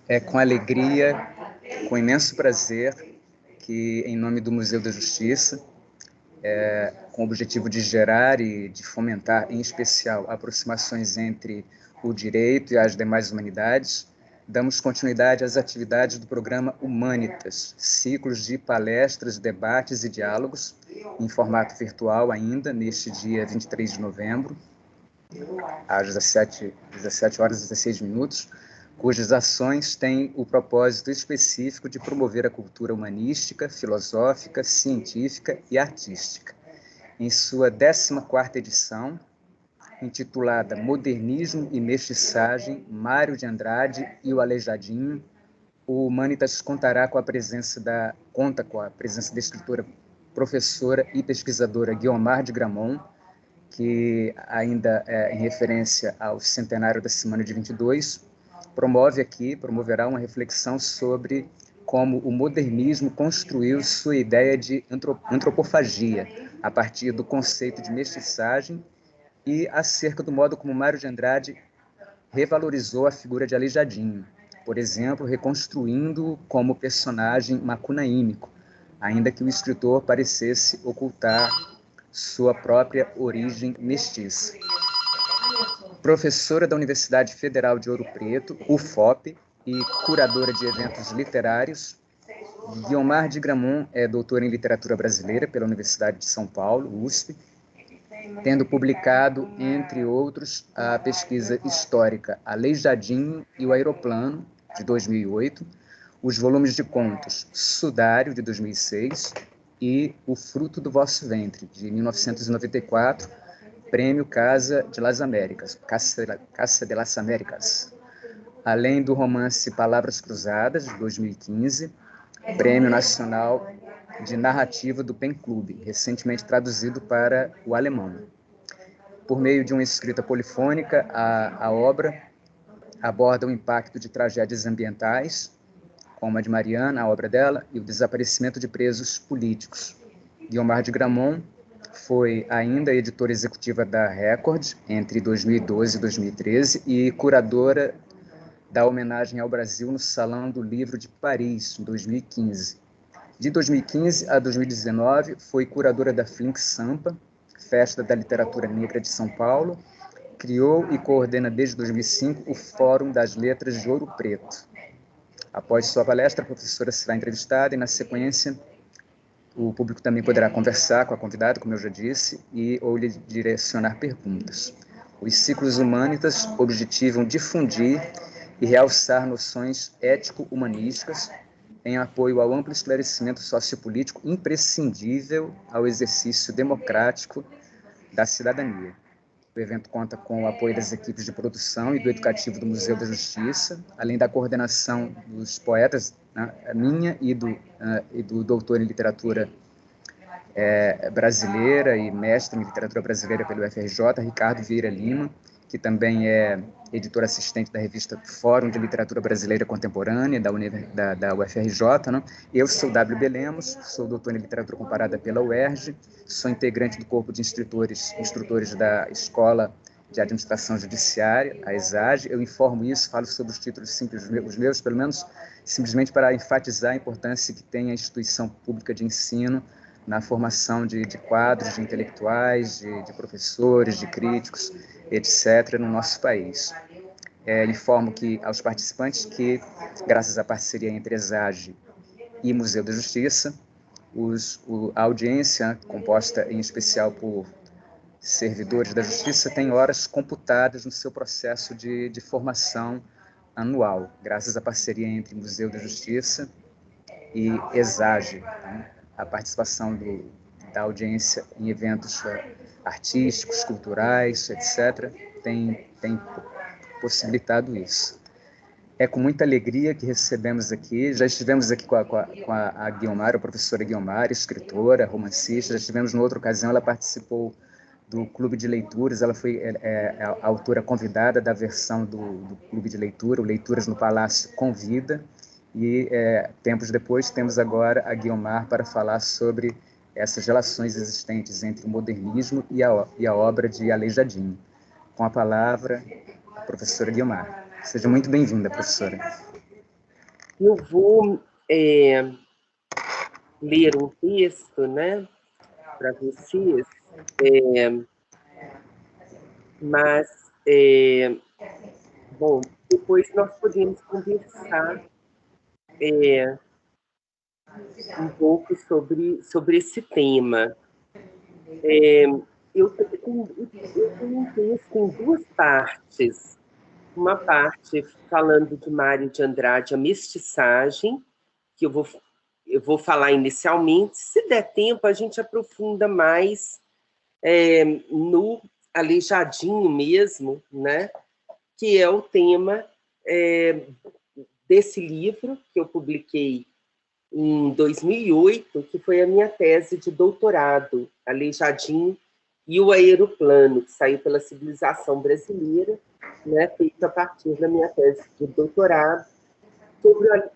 É com alegria, com imenso prazer, que, em nome do Museu da Justiça, com o objetivo de gerar e de fomentar, em especial, aproximações entre o direito e as demais humanidades, damos continuidade às atividades do programa Humanitas, ciclos de palestras, debates e diálogos, em formato virtual ainda, neste dia 23 de novembro, às 17 horas e 16 minutos, cujas ações têm o propósito específico de promover a cultura humanística, filosófica, científica e artística. Em sua 14ª edição, intitulada Modernismo e Mestiçagem, Mário de Andrade e o Aleijadinho, o Humanitas conta com a presença da escritora, professora e pesquisadora Guiomar de Grammont, que ainda em referência ao centenário da Semana de 22, promoverá uma reflexão sobre como o modernismo construiu sua ideia de antropofagia, a partir do conceito de mestiçagem, e acerca do modo como Mário de Andrade revalorizou a figura de Aleijadinho, por exemplo, reconstruindo-o como personagem macunaímico, ainda que o escritor parecesse ocultar sua própria origem mestiça. Professora da Universidade Federal de Ouro Preto, UFOP, e curadora de eventos literários, Guiomar de Grammont é doutora em literatura brasileira pela Universidade de São Paulo, USP, tendo publicado, entre outros, a pesquisa histórica Aleijadinho e o Aeroplano, de 2008, os volumes de contos Sudário, de 2006, e O Fruto do Vosso Ventre, de 1994, Prêmio Casa de las Américas, Casa de las Américas. Além do romance Palavras Cruzadas, de 2015, Prêmio Nacional de Narrativa do PEN Clube, recentemente traduzido para o alemão. Por meio de uma escrita polifônica, a obra aborda o impacto de tragédias ambientais, como a de Mariana, a obra dela, e o desaparecimento de presos políticos. Guiomar de Grammont foi ainda editora executiva da Record entre 2012 e 2013 e curadora da homenagem ao Brasil no Salão do Livro de Paris, em 2015. De 2015 a 2019, foi curadora da Flink Sampa, Festa da Literatura Negra de São Paulo, criou e coordena desde 2005 o Fórum das Letras de Ouro Preto. Após sua palestra, a professora será entrevistada e, na sequência, o público também poderá conversar com a convidada, como eu já disse, ou lhe direcionar perguntas. Os ciclos Humanitas objetivam difundir e realçar noções ético-humanísticas em apoio ao amplo esclarecimento sociopolítico imprescindível ao exercício democrático da cidadania. O evento conta com o apoio das equipes de produção e do educativo do Museu da Justiça, além da coordenação dos poetas, né, minha e do doutor em literatura brasileira e mestre em literatura brasileira pelo UFRJ, Ricardo Vieira Lima, que também é editor assistente da revista Fórum de Literatura Brasileira Contemporânea, da UFRJ. Né? Eu sou W.B. Lemos, sou doutor em literatura comparada pela UERJ, sou integrante do corpo de instrutores da Escola de Administração Judiciária, a ESAG. Eu informo isso, falo sobre os títulos simples, os meus, pelo menos, simplesmente para enfatizar a importância que tem a instituição pública de ensino na formação de quadros, de intelectuais, de professores, de críticos, etc., no nosso país. Informo aos participantes que, graças à parceria entre ESAG e Museu da Justiça, a audiência, composta em especial por servidores da Justiça, tem horas computadas no seu processo de formação anual, graças à parceria entre Museu da Justiça e ESAG, né? A participação da audiência em eventos artísticos, culturais, etc., tem possibilitado isso. É com muita alegria que recebemos aqui, já estivemos aqui com a Guiomar, a professora Guiomar, escritora, romancista, já estivemos numa outra ocasião, ela participou do Clube de Leituras, ela foi a autora convidada da versão do Clube de Leitura, o Leituras no Palácio Convida, e tempos depois temos agora a Guiomar para falar sobre essas relações existentes entre o modernismo e a obra de Aleijadinho. Com a palavra, a professora Guiomar. Seja muito bem-vinda, professora. Eu vou ler um texto, né, para vocês, mas, bom, depois nós podemos conversar um pouco sobre esse tema. Eu tenho um texto em duas partes. Uma parte falando de Mário de Andrade, a mestiçagem, que eu vou falar inicialmente. Se der tempo, a gente aprofunda mais no Aleijadinho mesmo, né? Que é o tema desse livro que eu publiquei em 2008, que foi a minha tese de doutorado, Aleijadinho e o Aeroplano, que saiu pela Civilização Brasileira, né, feito a partir da minha tese de doutorado,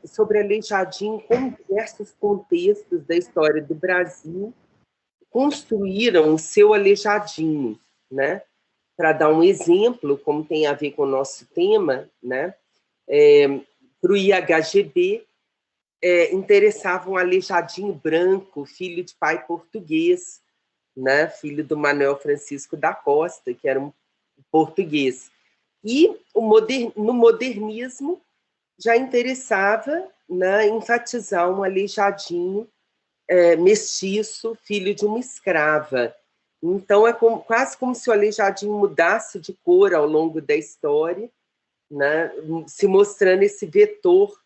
sobre Aleijadinho, como diversos contextos da história do Brasil construíram o seu Aleijadinho, né? Para dar um exemplo, como tem a ver com o nosso tema, né? Para o IHGB, interessavam um aleijadinho branco, filho de pai português, né? Filho do Manuel Francisco da Costa, que era um português. E no modernismo já interessava, né, enfatizar um aleijadinho mestiço, filho de uma escrava. Então, quase como se o aleijadinho mudasse de cor ao longo da história, né, se mostrando esse vetor.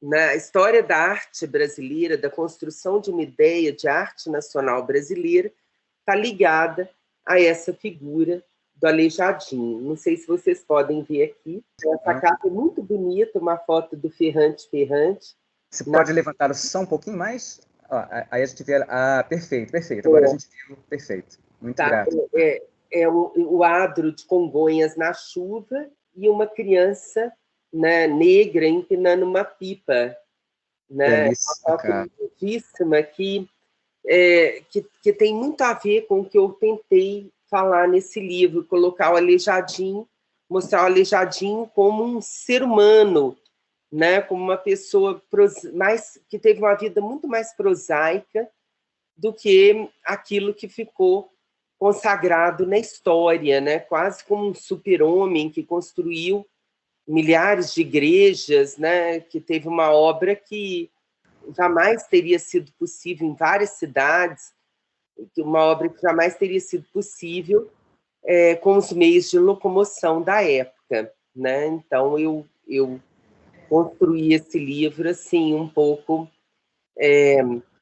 Na história da arte brasileira, da construção de uma ideia de arte nacional brasileira, está ligada a essa figura do Aleijadinho. Não sei se vocês podem ver aqui. Essa capa é muito bonita, uma foto do Ferrante. Você pode levantar só um pouquinho mais? Aí a gente vê... perfeito. Agora a gente viu perfeito. Muito grato. O adro de Congonhas na chuva e uma criança, né, negra empinando uma pipa, né? Uma foto lindíssima que tem muito a ver com o que eu tentei falar nesse livro, colocar o Aleijadinho, mostrar o Aleijadinho como um ser humano, né? Como uma pessoa que teve uma vida muito mais prosaica do que aquilo que ficou consagrado na história, né? Quase como um super-homem que construiu milhares de igrejas, né? Que teve uma obra que jamais teria sido possível em várias cidades, uma obra que jamais teria sido possível com os meios de locomoção da época, né? Então eu construí esse livro assim um pouco.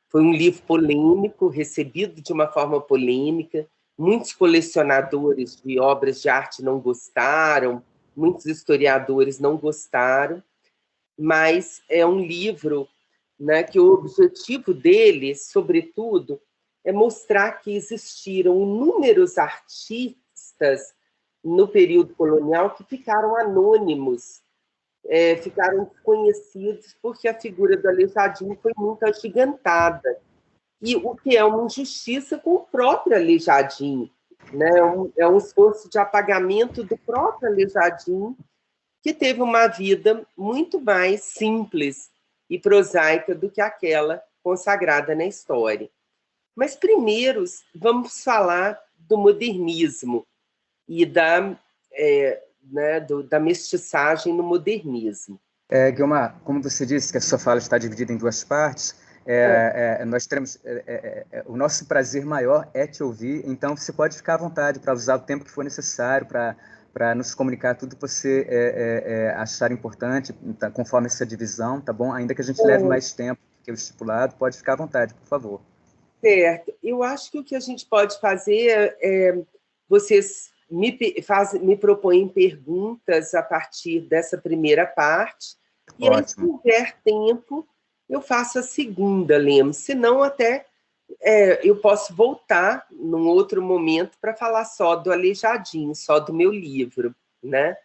Foi um livro polêmico, recebido de uma forma polêmica. Muitos colecionadores de obras de arte não gostaram, muitos historiadores não gostaram, mas é um livro, né, que o objetivo dele, sobretudo, é mostrar que existiram inúmeros artistas no período colonial que ficaram anônimos, ficaram desconhecidos porque a figura do Aleijadinho foi muito agigantada. E o que é uma injustiça com o próprio Aleijadinho, né? É um esforço de apagamento do próprio Aleijadinho, que teve uma vida muito mais simples e prosaica do que aquela consagrada na história. Mas primeiro vamos falar do modernismo e da mestiçagem no modernismo. Guilmar, como você disse que a sua fala está dividida em duas partes, nós teremos o nosso prazer maior é te ouvir, então você pode ficar à vontade para usar o tempo que for necessário para nos comunicar tudo que você achar importante, conforme essa divisão, tá bom? Ainda que a gente leve mais tempo que o estipulado, pode ficar à vontade, por favor. Certo. Eu acho que o que a gente pode fazer vocês me propõem perguntas a partir dessa primeira parte, e aí, se tiver tempo, eu faço a segunda, Lemos. Se não, até eu posso voltar num outro momento para falar só do Aleijadinho, só do meu livro, né?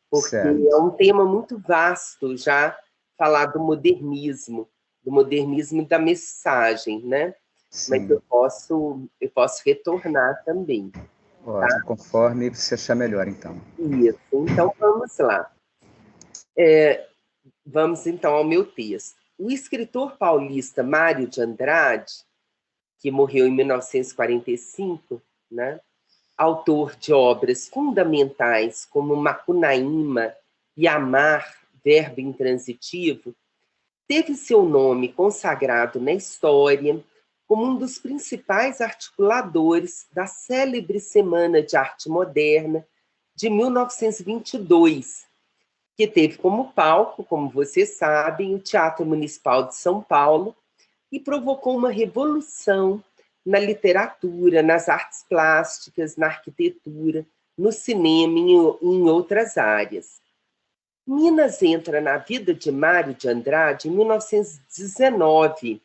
Porque é um tema muito vasto já falar do modernismo e da mensagem, né? Sim. Mas eu posso retornar também. Ótimo, tá? Conforme você achar melhor, então. Isso, então vamos lá. Vamos, então, ao meu texto. O escritor paulista Mário de Andrade, que morreu em 1945, né? Autor de obras fundamentais como Macunaíma e Amar, verbo intransitivo, teve seu nome consagrado na história como um dos principais articuladores da célebre Semana de Arte Moderna de 1922, que teve como palco, como vocês sabem, o Teatro Municipal de São Paulo, e provocou uma revolução na literatura, nas artes plásticas, na arquitetura, no cinema e em outras áreas. Minas entra na vida de Mário de Andrade em 1919,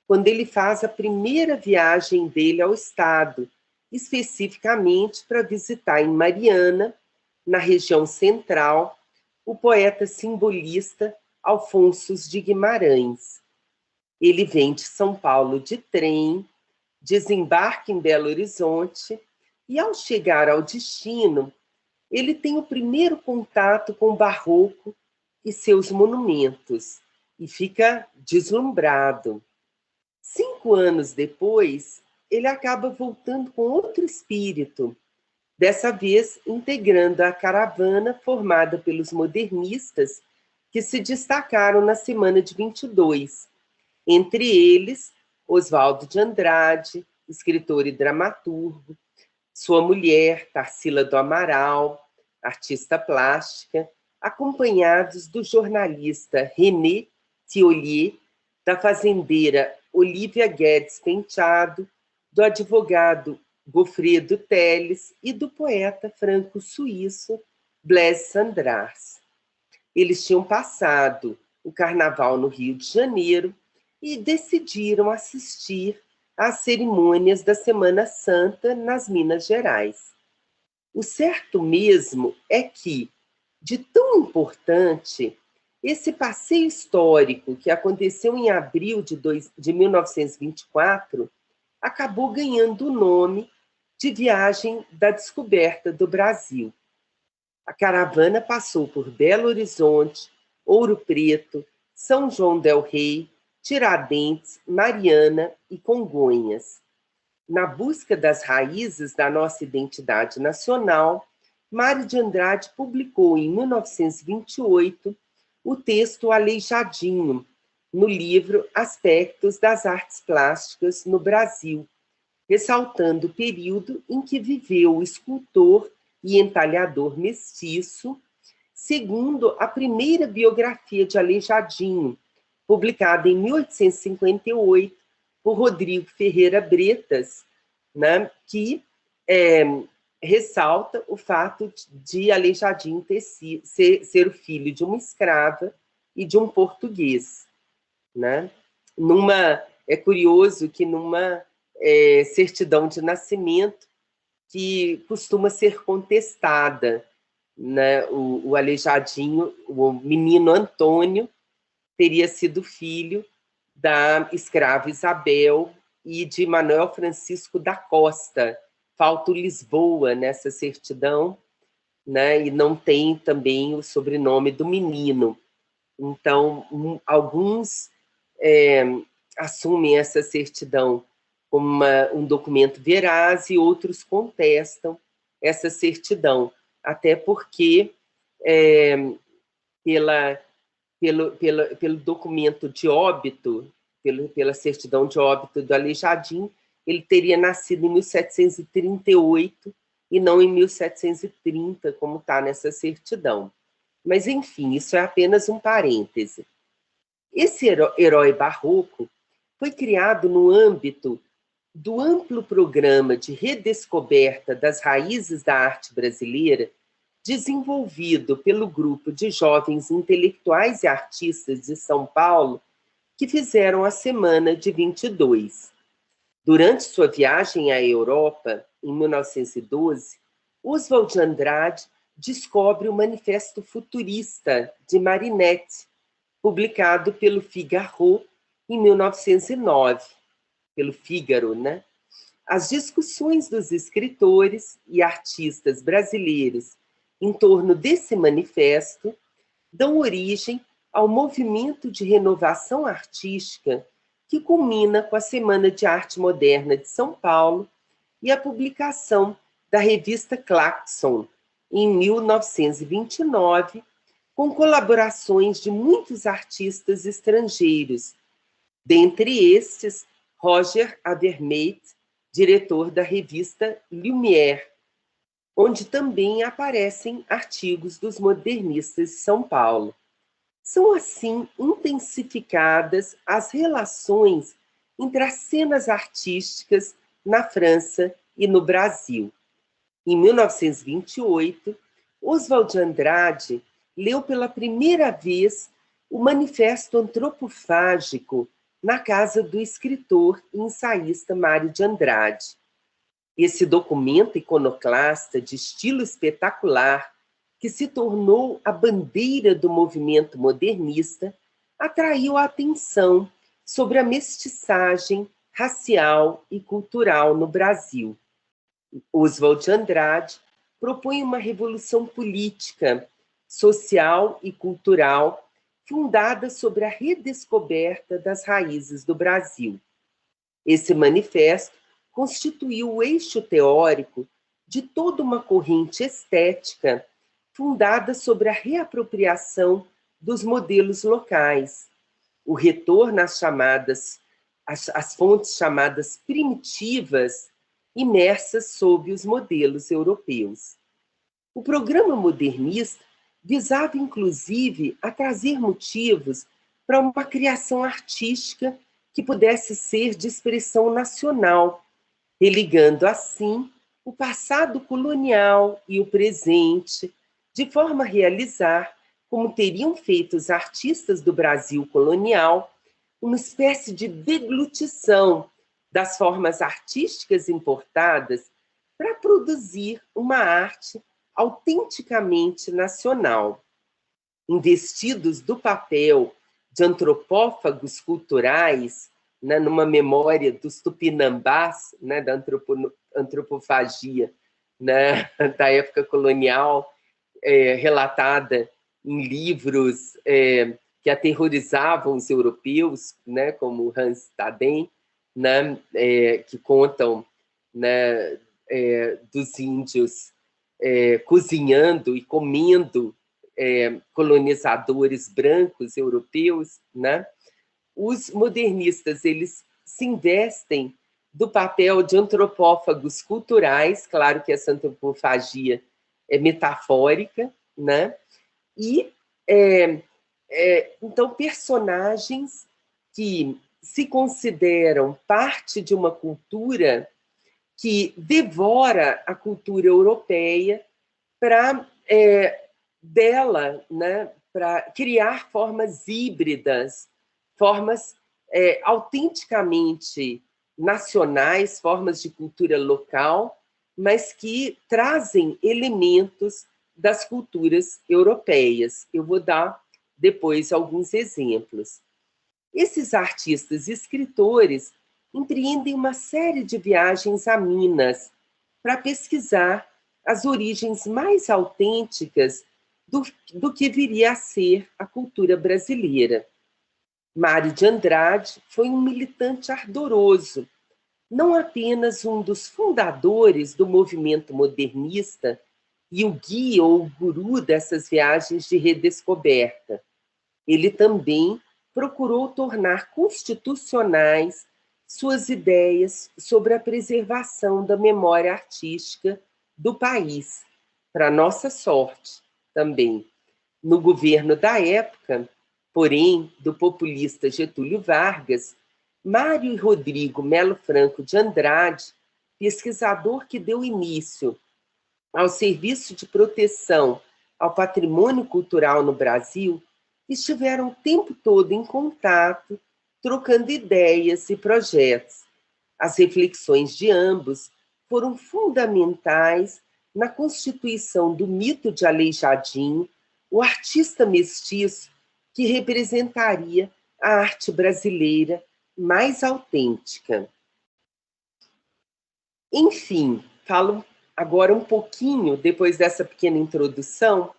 quando ele faz a primeira viagem dele ao estado, especificamente para visitar em Mariana, na região central, o poeta simbolista Alfonso de Guimarães. Ele vem de São Paulo de trem, desembarca em Belo Horizonte e, ao chegar ao destino, ele tem o primeiro contato com o barroco e seus monumentos e fica deslumbrado. 5 anos depois, ele acaba voltando com outro espírito, dessa vez integrando a caravana formada pelos modernistas que se destacaram na Semana de 22, entre eles Oswaldo de Andrade, escritor e dramaturgo, sua mulher, Tarsila do Amaral, artista plástica, acompanhados do jornalista René Thiollier, da fazendeira Olívia Guedes Penteado, do advogado Gofredo Teles e do poeta franco-suíço Blaise Cendrars. Eles tinham passado o carnaval no Rio de Janeiro e decidiram assistir às cerimônias da Semana Santa nas Minas Gerais. O certo mesmo é que, de tão importante, esse passeio histórico que aconteceu em abril de 1924 acabou ganhando o nome de Viagem da Descoberta do Brasil. A caravana passou por Belo Horizonte, Ouro Preto, São João del Rei, Tiradentes, Mariana e Congonhas. Na busca das raízes da nossa identidade nacional, Mário de Andrade publicou em 1928 o texto Aleijadinho, no livro Aspectos das Artes Plásticas no Brasil, ressaltando o período em que viveu o escultor e entalhador mestiço, segundo a primeira biografia de Aleijadinho, publicada em 1858 por Rodrigo Ferreira Bretas, né, que ressalta o fato de Aleijadinho ser o filho de uma escrava e de um português. Né? É curioso que numa certidão de nascimento, que costuma ser contestada, né? O Aleijadinho, o menino Antônio, teria sido filho da escrava Isabel e de Manuel Francisco da Costa. Falta o Lisboa nessa certidão, né? E não tem também o sobrenome do menino. Então, alguns assumem essa certidão como um documento veraz e outros contestam essa certidão, até porque pelo documento de óbito, pela certidão de óbito do Aleijadinho, ele teria nascido em 1738 e não em 1730, como está nessa certidão. Mas, enfim, isso é apenas um parêntese. Esse herói barroco foi criado no âmbito do amplo programa de redescoberta das raízes da arte brasileira, desenvolvido pelo grupo de jovens intelectuais e artistas de São Paulo, que fizeram a Semana de 22. Durante sua viagem à Europa, em 1912, Oswald de Andrade descobre o Manifesto Futurista de Marinette, publicado pelo Figaro em 1909, pelo Fígaro, né? As discussões dos escritores e artistas brasileiros em torno desse manifesto dão origem ao movimento de renovação artística que culmina com a Semana de Arte Moderna de São Paulo e a publicação da revista Claxon, em 1929, com colaborações de muitos artistas estrangeiros, dentre estes, Roger Avermaet, diretor da revista Lumière, onde também aparecem artigos dos modernistas de São Paulo. São, assim, intensificadas as relações entre as cenas artísticas na França e no Brasil. Em 1928, Oswald de Andrade leu pela primeira vez o Manifesto Antropofágico na casa do escritor e ensaísta Mário de Andrade. Esse documento iconoclasta de estilo espetacular, que se tornou a bandeira do movimento modernista, atraiu a atenção sobre a mestiçagem racial e cultural no Brasil. Oswald de Andrade propõe uma revolução política, social e cultural fundada sobre a redescoberta das raízes do Brasil. Esse manifesto constituiu o eixo teórico de toda uma corrente estética fundada sobre a reapropriação dos modelos locais, o retorno às fontes chamadas primitivas, imersas sob os modelos europeus. O programa modernista visava, inclusive, a trazer motivos para uma criação artística que pudesse ser de expressão nacional, religando, assim, o passado colonial e o presente, de forma a realizar, como teriam feito os artistas do Brasil colonial, uma espécie de deglutição das formas artísticas importadas para produzir uma arte autenticamente nacional. Investidos do papel de antropófagos culturais, né, numa memória dos tupinambás, né, da antropofagia, né, da época colonial, relatada em livros que aterrorizavam os europeus, né, como Hans Staden, né, que contam, né, dos índios cozinhando e comendo colonizadores brancos europeus, né? Os modernistas, eles se investem do papel de antropófagos culturais, claro que essa antropofagia é metafórica, né? E, então, personagens que se consideram parte de uma cultura que devora a cultura europeia para dela, né, para criar formas híbridas, formas autenticamente nacionais, formas de cultura local, mas que trazem elementos das culturas europeias. Eu vou dar depois alguns exemplos. Esses artistas e escritores empreendem uma série de viagens a Minas para pesquisar as origens mais autênticas do que viria a ser a cultura brasileira. Mário de Andrade foi um militante ardoroso, não apenas um dos fundadores do movimento modernista e o guia ou o guru dessas viagens de redescoberta. Ele também procurou tornar constitucionais suas ideias sobre a preservação da memória artística do país, para nossa sorte também. No governo da época, porém, do populista Getúlio Vargas, Mário e Rodrigo Melo Franco de Andrade, pesquisador que deu início ao Serviço de Proteção ao Patrimônio Cultural no Brasil, estiveram o tempo todo em contato, trocando ideias e projetos. As reflexões de ambos foram fundamentais na constituição do mito de Aleijadinho, o artista mestiço que representaria a arte brasileira mais autêntica. Enfim, falo agora um pouquinho, depois dessa pequena introdução,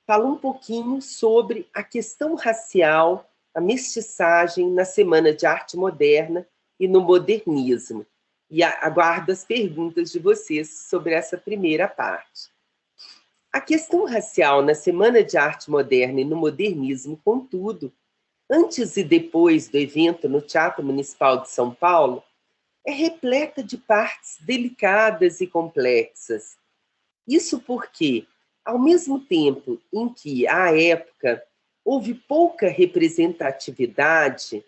fala um pouquinho sobre a questão racial, a mestiçagem na Semana de Arte Moderna e no modernismo. E aguardo as perguntas de vocês sobre essa primeira parte. A questão racial na Semana de Arte Moderna e no modernismo, contudo, antes e depois do evento no Teatro Municipal de São Paulo, é repleta de partes delicadas e complexas. Isso porque, ao mesmo tempo em que, à época, houve pouca representatividade,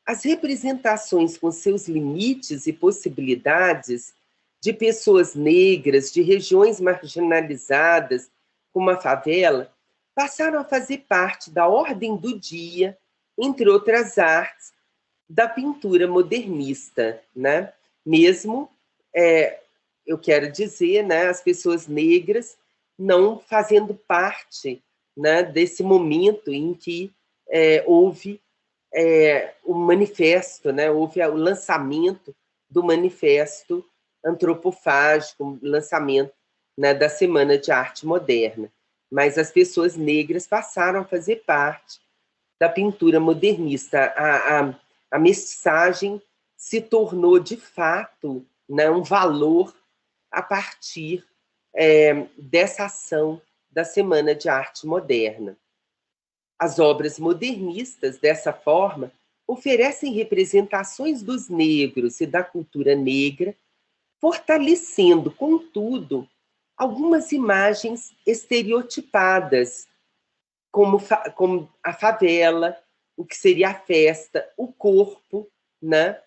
as representações com seus limites e possibilidades de pessoas negras, de regiões marginalizadas, como a favela, passaram a fazer parte da ordem do dia, entre outras artes, da pintura modernista, né? Mesmo, eu quero dizer, né, as pessoas negras não fazendo parte, né, desse momento em que houve o manifesto, né, houve o lançamento do manifesto antropofágico, o lançamento, né, da Semana de Arte Moderna. Mas as pessoas negras passaram a fazer parte da pintura modernista. A mestiçagem se tornou, de fato, né, um valor a partir dessa ação da Semana de Arte Moderna. As obras modernistas, dessa forma, oferecem representações dos negros e da cultura negra, fortalecendo, contudo, algumas imagens estereotipadas, como a favela, o que seria a festa, o corpo, né,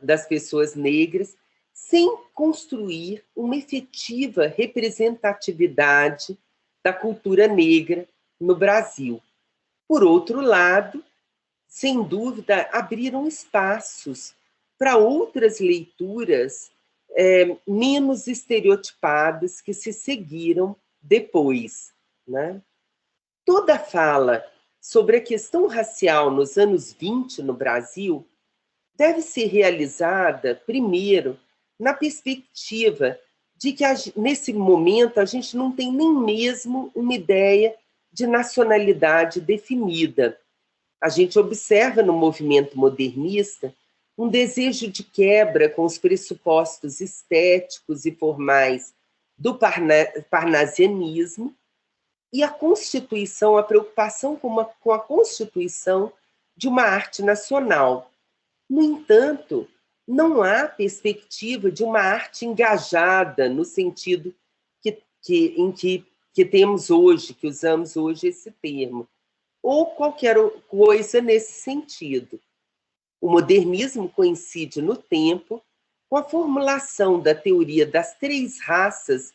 das pessoas negras, sem construir uma efetiva representatividade da cultura negra no Brasil. Por outro lado, sem dúvida, abriram espaços para outras leituras menos estereotipadas que se seguiram depois, né? Toda fala sobre a questão racial nos anos 20 no Brasil deve ser realizada, primeiro, na perspectiva de que, nesse momento, a gente não tem nem mesmo uma ideia de nacionalidade definida. A gente observa no movimento modernista um desejo de quebra com os pressupostos estéticos e formais do parnasianismo, e a constituição, a preocupação com a constituição de uma arte nacional. No entanto, não há perspectiva de uma arte engajada no sentido que temos hoje, que usamos hoje esse termo, ou qualquer coisa nesse sentido. O modernismo coincide no tempo com a formulação da teoria das 3 raças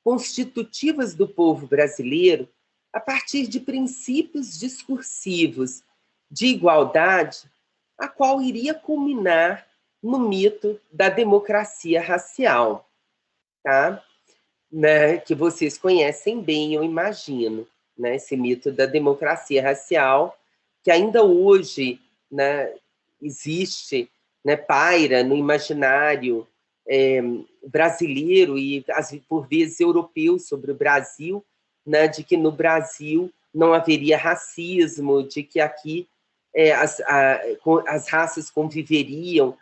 constitutivas do povo brasileiro a partir de princípios discursivos de igualdade, a qual iria culminar no mito da democracia racial, tá? Né? Que vocês conhecem bem, eu imagino, né? Esse mito da democracia racial, que ainda hoje, né, existe, né, paira no imaginário brasileiro e, por vezes, europeu sobre o Brasil, né, de que no Brasil não haveria racismo, de que aqui as raças conviveriam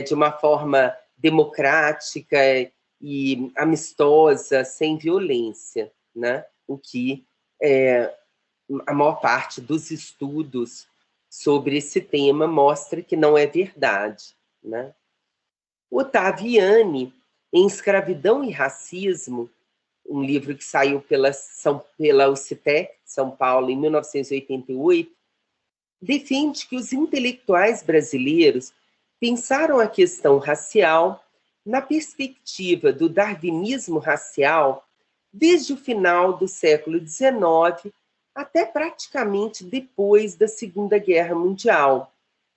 de uma forma democrática e amistosa, sem violência, né? O que a maior parte dos estudos sobre esse tema mostra que não é verdade, né? Ottaviani, em Escravidão e Racismo, um livro que saiu pela UCTEC, São Paulo, em 1988, defende que os intelectuais brasileiros pensaram a questão racial na perspectiva do darwinismo racial desde o final do século XIX até praticamente depois da Segunda Guerra Mundial,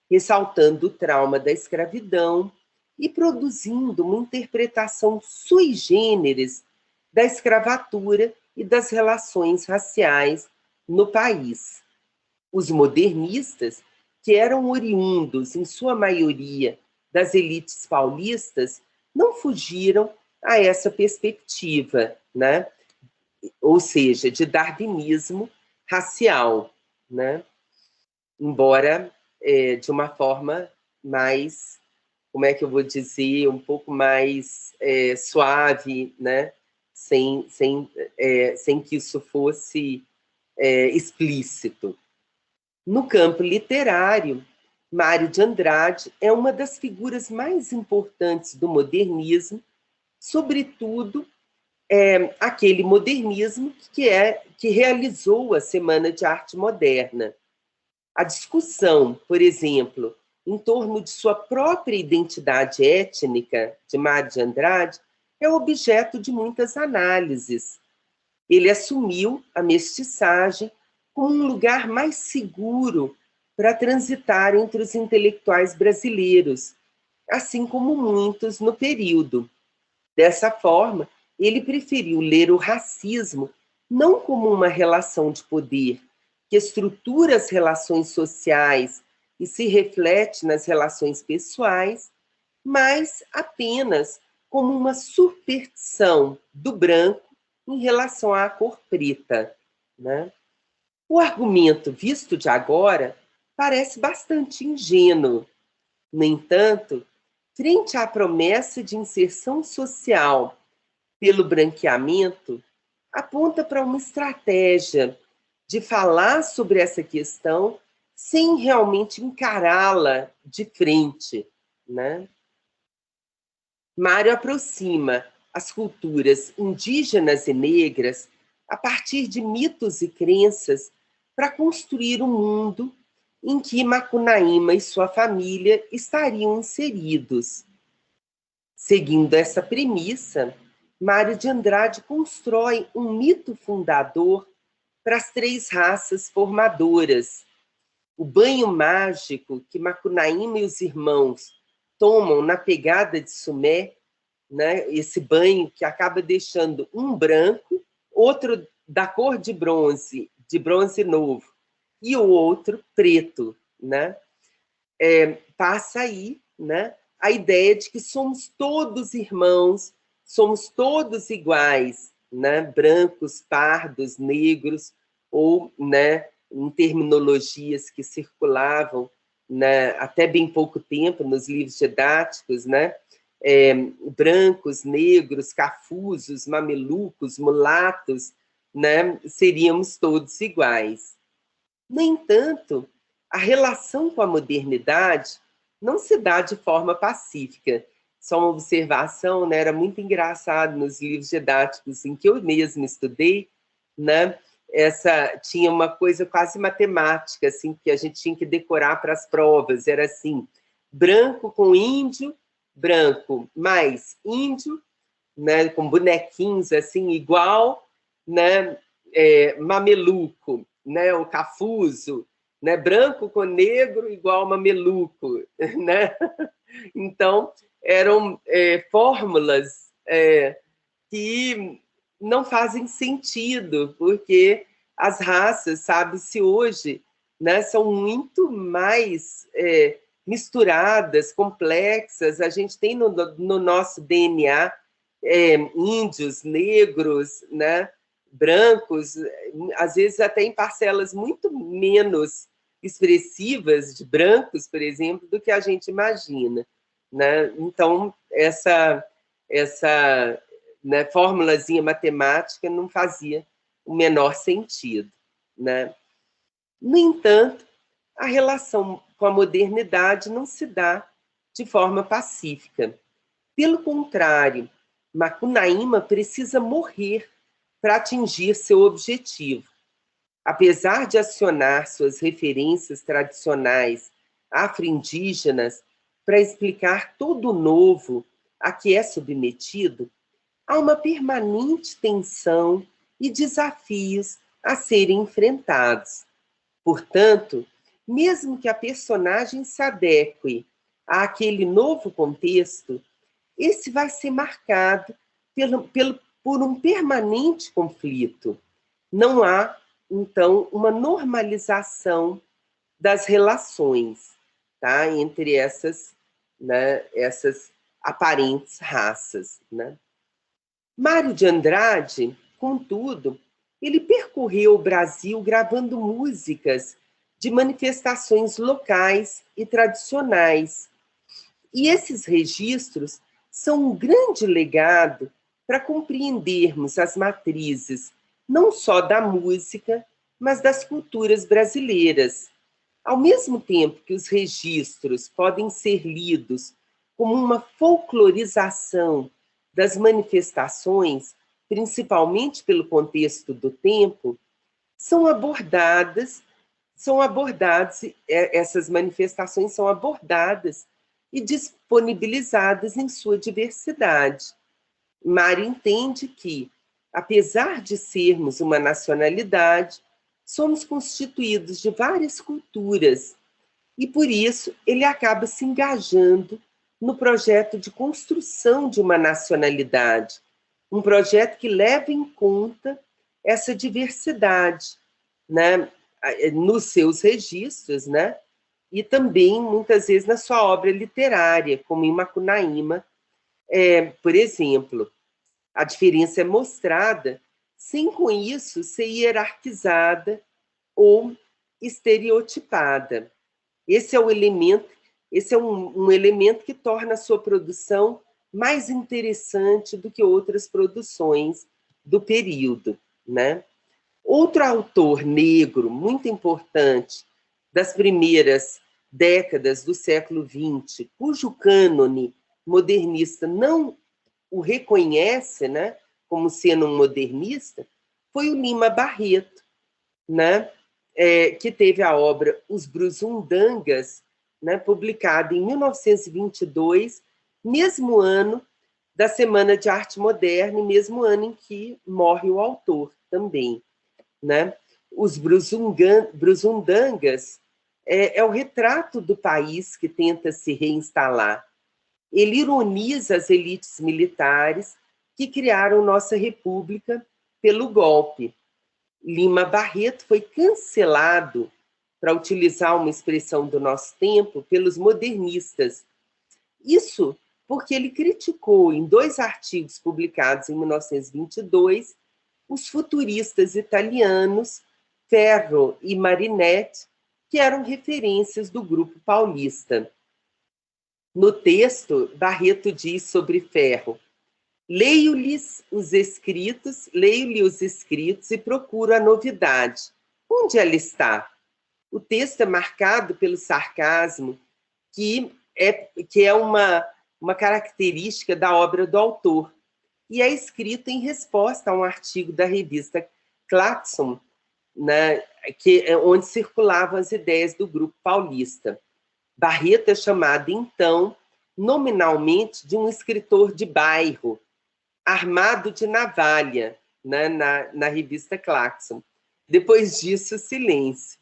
ressaltando o trauma da escravidão e produzindo uma interpretação sui generis da escravatura e das relações raciais no país. Os modernistas, que eram oriundos, em sua maioria, das elites paulistas, não fugiram a essa perspectiva, né? ou seja, de darwinismo racial, né? Embora de uma forma mais, como é que eu vou dizer, um pouco mais suave, né? Sem que isso fosse explícito. No campo literário, Mário de Andrade é uma das figuras mais importantes do modernismo, sobretudo aquele modernismo que realizou a Semana de Arte Moderna. A discussão, por exemplo, em torno de sua própria identidade étnica, de Mário de Andrade, é objeto de muitas análises. Ele assumiu a mestiçagem como um lugar mais seguro para transitar entre os intelectuais brasileiros, assim como muitos no período. Dessa forma, ele preferiu ler o racismo não como uma relação de poder que estrutura as relações sociais e se reflete nas relações pessoais, mas apenas como uma superstição do branco em relação à cor preta, né? O argumento visto de agora parece bastante ingênuo. No entanto, frente à promessa de inserção social pelo branqueamento, aponta para uma estratégia de falar sobre essa questão sem realmente encará-la de frente, né? Mário aproxima as culturas indígenas e negras a partir de mitos e crenças para construir um mundo em que Macunaíma e sua família estariam inseridos. Seguindo essa premissa, Mário de Andrade constrói um mito fundador para as 3 raças formadoras. O banho mágico que Macunaíma e os irmãos tomam na pegada de Sumé, né, esse banho que acaba deixando um branco, outro da cor de bronze novo, e o outro preto, né? Passa aí, né, a ideia de que somos todos irmãos, somos todos iguais, né? Brancos, pardos, negros, ou, né, em terminologias que circulavam, né, até bem pouco tempo nos livros didáticos, né? Brancos, negros, cafusos, mamelucos, mulatos, né? Seríamos todos iguais. No entanto, a relação com a modernidade não se dá de forma pacífica. Só uma observação, né? Era muito engraçado nos livros didáticos em que eu mesma estudei, né? Tinha uma coisa quase matemática, assim, que a gente tinha que decorar para as provas. Era assim: branco com índio, branco mais índio, né? Com bonequinhos assim igual, né? Mameluco, né? O cafuso, né? Branco com negro igual mameluco, né? Então, eram fórmulas que não fazem sentido, porque as raças, sabe-se hoje, né, são muito mais misturadas, complexas. A gente tem no nosso DNA índios, negros, né, brancos, às vezes até em parcelas muito menos expressivas de brancos, por exemplo, do que a gente imagina, né? Então, essa né, formulazinha matemática não fazia o menor sentido, né? No entanto, a relação com a modernidade não se dá de forma pacífica. Pelo contrário, Macunaíma precisa morrer para atingir seu objetivo. Apesar de acionar suas referências tradicionais afro-indígenas para explicar todo o novo a que é submetido, há uma permanente tensão e desafios a serem enfrentados. Portanto, mesmo que a personagem se adeque àquele novo contexto, esse vai ser marcado por um permanente conflito. Não há, então, uma normalização das relações, tá, entre essas aparentes raças, né? Mário de Andrade contudo, ele percorreu o Brasil gravando músicas de manifestações locais e tradicionais. E esses registros são um grande legado para compreendermos as matrizes não só da música, mas das culturas brasileiras. Ao mesmo tempo que os registros podem ser lidos como uma folclorização das manifestações, principalmente pelo contexto do tempo, essas manifestações são abordadas e disponibilizadas em sua diversidade. Mário entende que, apesar de sermos uma nacionalidade, somos constituídos de várias culturas e, por isso, ele acaba se engajando no projeto de construção de uma nacionalidade, um projeto que leva em conta essa diversidade, né, nos seus registros, né, e também, muitas vezes, na sua obra literária, como em Macunaíma, por exemplo. A diferença é mostrada sem, com isso, ser hierarquizada ou estereotipada. Esse é um elemento que torna a sua produção mais interessante do que outras produções do período, né? Outro autor negro muito importante das primeiras décadas do século XX, cujo cânone modernista não o reconhece, né, como sendo um modernista, foi o Lima Barreto, né, que teve a obra Os Brusundangas, né, publicada em 1922, mesmo ano da Semana de Arte Moderna, e mesmo ano em que morre o autor também. Né? Os Brusundangas é o retrato do país que tenta se reinstalar. Ele ironiza as elites militares que criaram nossa república pelo golpe. Lima Barreto foi cancelado, para utilizar uma expressão do nosso tempo, pelos modernistas. Isso porque ele criticou, em 2 artigos publicados em 1922, os futuristas italianos Ferro e Marinetti, que eram referências do grupo paulista. No texto, Barreto diz sobre Ferro: leio-lhe os escritos e procuro a novidade. Onde ela está? O texto é marcado pelo sarcasmo, que é uma característica da obra do autor, e é escrito em resposta a um artigo da revista Claxon, né, onde circulavam as ideias do grupo paulista. Barreto é chamado, então, nominalmente, de um escritor de bairro, armado de navalha, né, na revista Claxon. Depois disso, silêncio.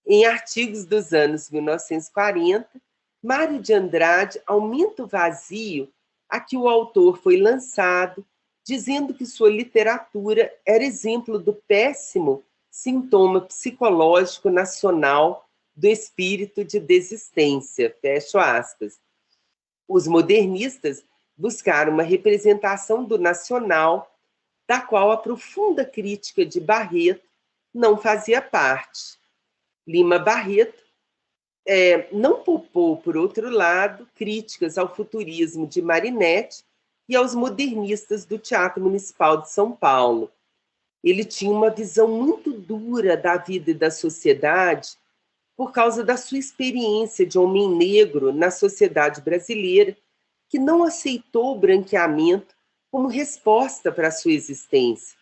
Em artigos dos anos 1940, Mário de Andrade aumenta o vazio a que o autor foi lançado, dizendo que sua literatura era exemplo do péssimo sintoma psicológico nacional do espírito de desistência, fecho aspas. Os modernistas buscaram uma representação do nacional, da qual a profunda crítica de Barreto não fazia parte. Lima Barreto não poupou, por outro lado, críticas ao futurismo de Marinetti e aos modernistas do Teatro Municipal de São Paulo. Ele tinha uma visão muito dura da vida e da sociedade por causa da sua experiência de homem negro na sociedade brasileira, que não aceitou o branqueamento como resposta para a sua existência.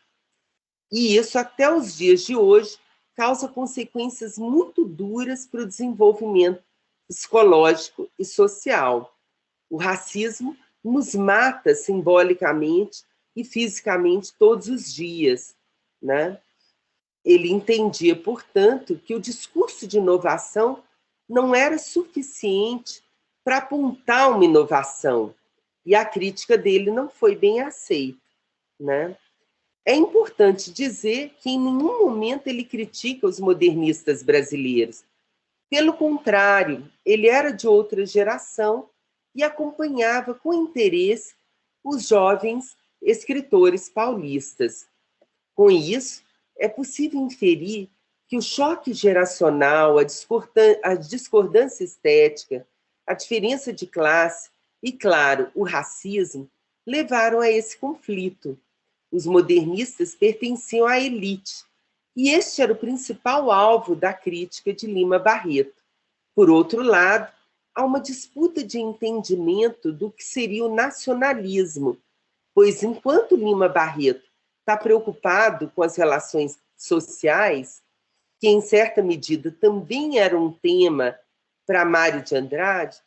E isso, até os dias de hoje, causa consequências muito duras para o desenvolvimento psicológico e social. O racismo nos mata simbolicamente e fisicamente todos os dias, né? Ele entendia, portanto, que o discurso de inovação não era suficiente para apontar uma inovação, e a crítica dele não foi bem aceita, né? É importante dizer que em nenhum momento ele critica os modernistas brasileiros. Pelo contrário, ele era de outra geração e acompanhava com interesse os jovens escritores paulistas. Com isso, é possível inferir que o choque geracional, a discordância estética, a diferença de classe e, claro, o racismo levaram a esse conflito. Os modernistas pertenciam à elite, e este era o principal alvo da crítica de Lima Barreto. Por outro lado, há uma disputa de entendimento do que seria o nacionalismo, pois enquanto Lima Barreto está preocupado com as relações sociais, que em certa medida também era um tema para Mário de Andrade,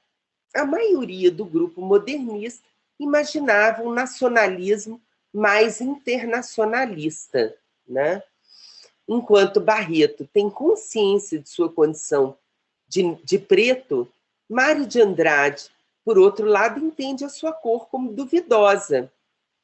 a maioria do grupo modernista imaginava um nacionalismo mais internacionalista, né? Enquanto Barreto tem consciência de sua condição de preto, Mário de Andrade, por outro lado, entende a sua cor como duvidosa.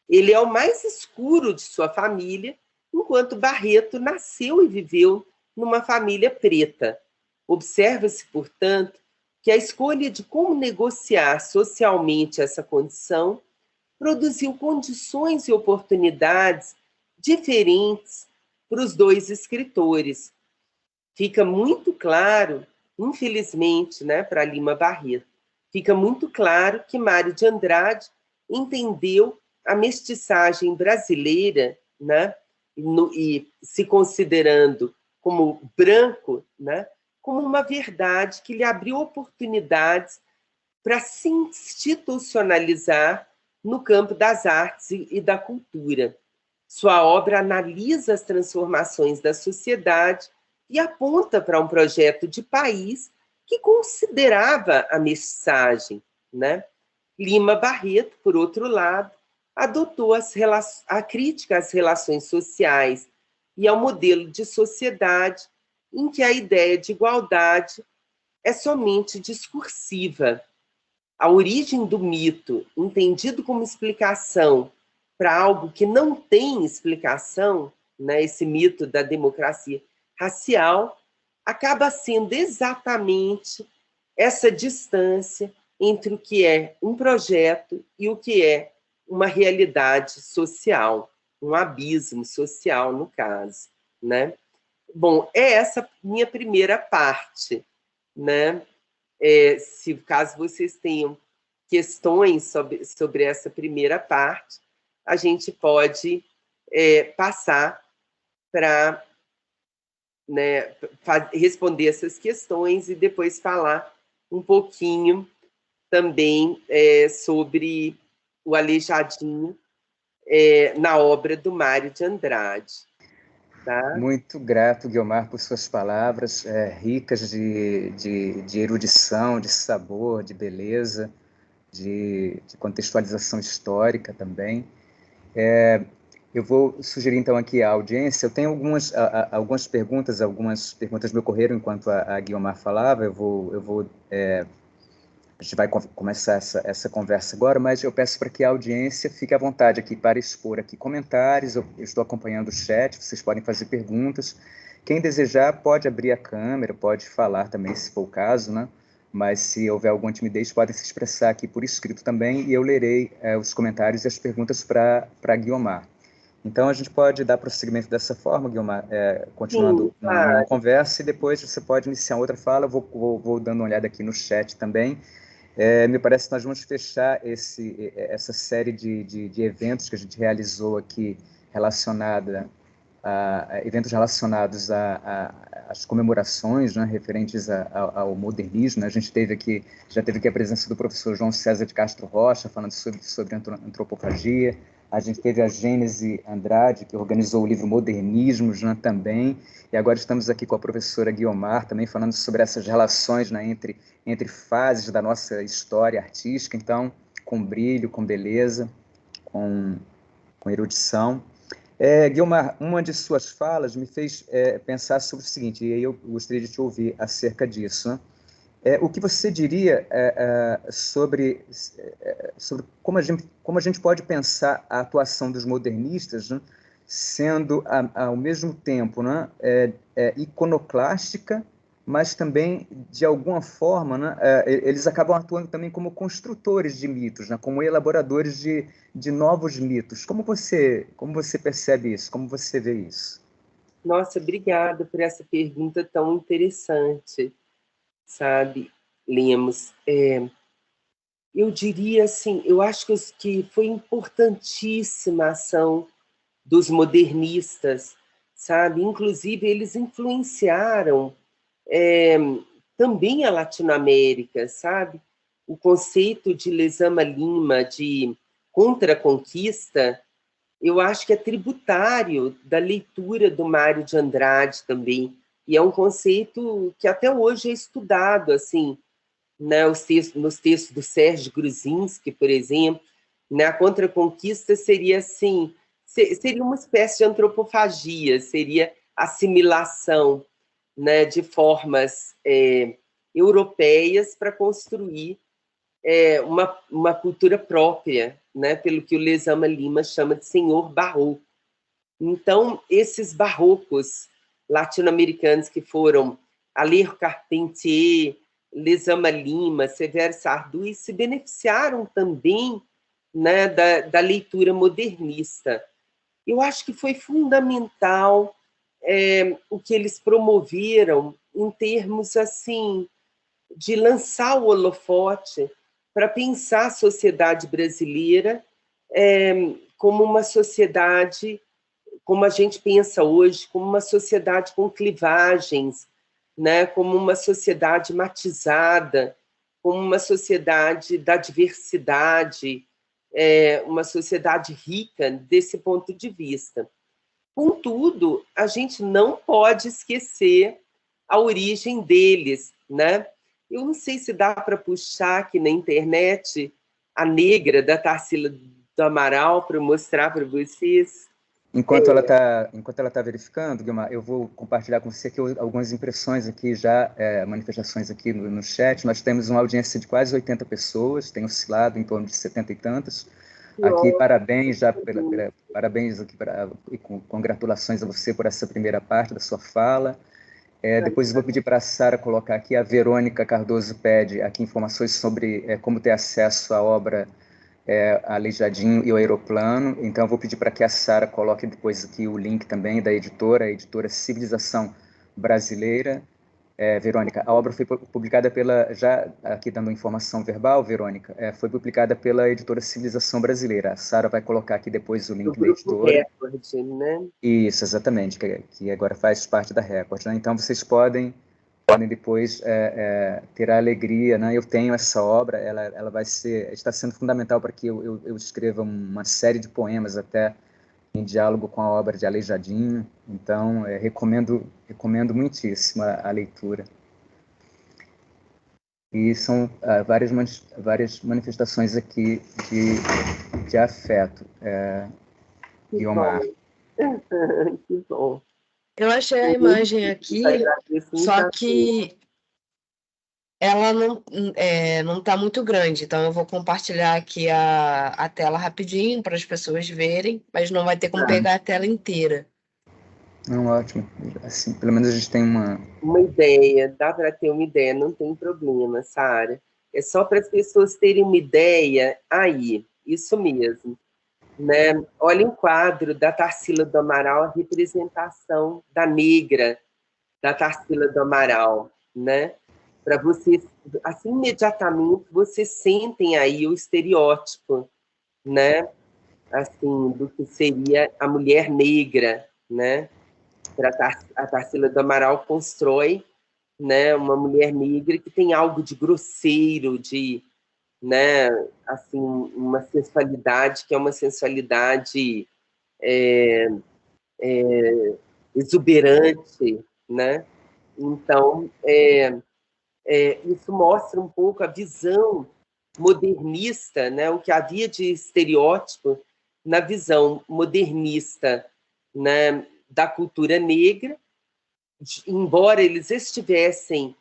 Ele é o mais escuro de sua família, enquanto Barreto nasceu e viveu numa família preta. Observa-se, portanto, que a escolha de como negociar socialmente essa condição produziu condições e oportunidades diferentes para os dois escritores. Fica muito claro, infelizmente, né, para Lima Barreto, fica muito claro que Mário de Andrade entendeu a mestiçagem brasileira, né, e se considerando como branco, né, como uma verdade que lhe abriu oportunidades para se institucionalizar no campo das artes e da cultura. Sua obra analisa as transformações da sociedade e aponta para um projeto de país que considerava a mestiçagem, né? Lima Barreto, por outro lado, adotou a crítica às relações sociais e ao modelo de sociedade em que a ideia de igualdade é somente discursiva. A origem do mito, entendido como explicação para algo que não tem explicação, né, esse mito da democracia racial, acaba sendo exatamente essa distância entre o que é um projeto e o que é uma realidade social, um abismo social, no caso, né? Bom, é essa minha primeira parte, né? Se caso vocês tenham questões sobre essa primeira parte, a gente pode passar para, né, responder essas questões e depois falar um pouquinho também sobre o Aleijadinho na obra do Mário de Andrade. Tá? Muito grato, Guiomar, por suas palavras ricas de erudição, de sabor, de beleza, de contextualização histórica também. Eu vou sugerir, então, aqui à audiência. Eu tenho algumas perguntas me ocorreram enquanto a Guiomar falava. A gente vai começar essa conversa agora, mas eu peço para que a audiência fique à vontade aqui para expor aqui comentários. Eu estou acompanhando o chat, vocês podem fazer perguntas. Quem desejar pode abrir a câmera, pode falar também, se for o caso, né? Mas se houver alguma timidez, podem se expressar aqui por escrito também, e eu lerei os comentários e as perguntas para a Guiomar. Então, a gente pode dar prosseguimento dessa forma, Guiomar, continuando uma conversa, e depois você pode iniciar outra fala. Eu vou dando uma olhada aqui no chat também. Me parece que nós vamos fechar essa série de eventos que a gente realizou aqui, eventos relacionados às comemorações, né, referentes ao modernismo. Né? A gente já teve aqui a presença do professor João César de Castro Rocha, falando sobre antropofagia. A gente teve a Gênese Andrade, que organizou o livro Modernismos, né, também, e agora estamos aqui com a professora Guiomar, também falando sobre essas relações, né, entre fases da nossa história artística, então, com brilho, com beleza, com erudição. Guiomar, uma de suas falas me fez pensar sobre o seguinte, e aí eu gostaria de te ouvir acerca disso, né? O que você diria sobre como a gente pode pensar a atuação dos modernistas, né, sendo, ao mesmo tempo, né, iconoclástica mas também, de alguma forma, né, eles acabam atuando também como construtores de mitos, né, como elaboradores de novos mitos. Como você percebe isso? Como você vê isso? Nossa, obrigada por essa pergunta tão interessante, sabe, Lemos. Eu diria assim, eu acho que foi importantíssima a ação dos modernistas, sabe? Inclusive, eles influenciaram também a Latinoamérica, sabe? O conceito de Lezama Lima, de contra-conquista, eu acho que é tributário da leitura do Mário de Andrade também, e é um conceito que até hoje é estudado, assim, né, nos textos do Sérgio Gruzinski, por exemplo, né, a contraconquista seria assim, seria uma espécie de antropofagia, seria assimilação, né, de formas europeias para construir uma cultura própria, né, pelo que o Lezama Lima chama de senhor barroco. Então, esses barrocos latino-americanos que foram Alejo Carpentier, Lezama Lima, Severo Sarduy, se beneficiaram também, né, da leitura modernista. Eu acho que foi fundamental o que eles promoveram em termos assim de lançar o holofote para pensar a sociedade brasileira como uma sociedade, como a gente pensa hoje, como uma sociedade com clivagens, né? Como uma sociedade matizada, como uma sociedade da diversidade, uma sociedade rica desse ponto de vista. Contudo, a gente não pode esquecer a origem deles, né? Eu não sei se dá para puxar aqui na internet a negra da Tarsila do Amaral para mostrar para vocês. Enquanto ela tá verificando, Guilmar, eu vou compartilhar com você aqui algumas impressões aqui já, manifestações aqui no chat. Nós temos uma audiência de quase 80 pessoas, tem oscilado em torno de 70 e tantos. Aqui, parabéns parabéns aqui e congratulações a você por essa primeira parte da sua fala. Depois eu vou pedir para a Sara colocar aqui, a Verônica Cardoso pede aqui informações sobre como ter acesso à obra Aleijadinho e o Aeroplano. Então eu vou pedir para que a Sara coloque depois aqui o link também da editora, a editora Civilização Brasileira. Verônica, a obra foi publicada já aqui dando informação verbal, Verônica, foi publicada pela editora Civilização Brasileira. A Sara vai colocar aqui depois o link da editora. Record, né? Isso, exatamente, que agora faz parte da Record, né? Então vocês podem depois ter a alegria, né? Eu tenho essa obra, ela está sendo fundamental para que eu escreva uma série de poemas até em diálogo com a obra de Aleijadinho. Então, recomendo muitíssimo a leitura. E são várias manifestações aqui de afeto, Guiomar. Que bom. Eu achei a imagem aqui, só que ela não está muito grande, então eu vou compartilhar aqui a tela rapidinho para as pessoas verem, mas não vai ter como pegar a tela inteira. Não, ótimo. Assim, pelo menos a gente tem uma ideia, dá para ter uma ideia, não tem problema, Sara. É só para as pessoas terem uma ideia aí, isso mesmo. Né? Olha o quadro da Tarsila do Amaral, a representação da negra da Tarsila do Amaral, né? Para vocês, assim, imediatamente, vocês sentem aí o estereótipo, né? Assim, do que seria a mulher negra, né? A Tarsila do Amaral constrói, né, uma mulher negra que tem algo de grosseiro, de, né, assim, uma sensualidade que é uma sensualidade exuberante, né? Então, isso mostra um pouco a visão modernista, né? O que havia de estereótipo na visão modernista, né, da cultura negra, embora eles tivessem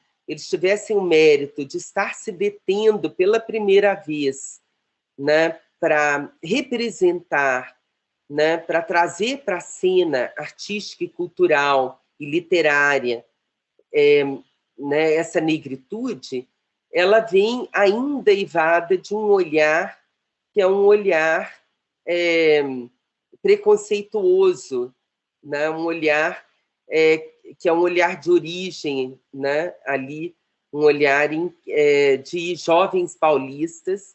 o mérito de estar se detendo pela primeira vez, né, para representar, né, para trazer para a cena artística e cultural e literária né, essa negritude, ela vem ainda eivada de um olhar que é um olhar preconceituoso, né? Um olhar que é um olhar de origem, né? Ali, um olhar de jovens paulistas,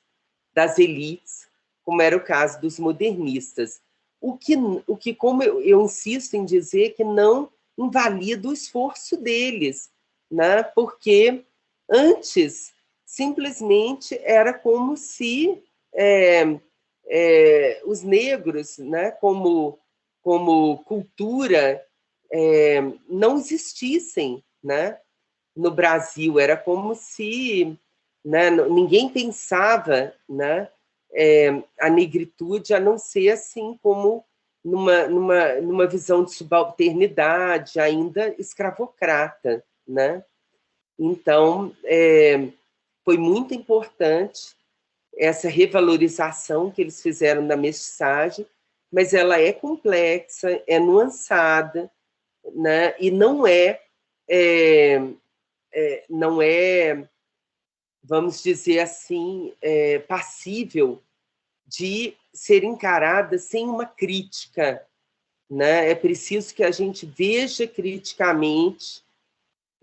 das elites, como era o caso dos modernistas. O que como eu insisto em dizer, que não invalida o esforço deles, né? Porque antes, simplesmente, era como se os negros, né, como cultura, não existissem, né, no Brasil. Era como se, né, ninguém pensava, né, a negritude a não ser assim como numa visão de subalternidade ainda escravocrata, né? Então, foi muito importante essa revalorização que eles fizeram da mestiçagem, mas ela é complexa, é nuançada, né? E não é, vamos dizer assim, passível de ser encarada sem uma crítica, né? É preciso que a gente veja criticamente,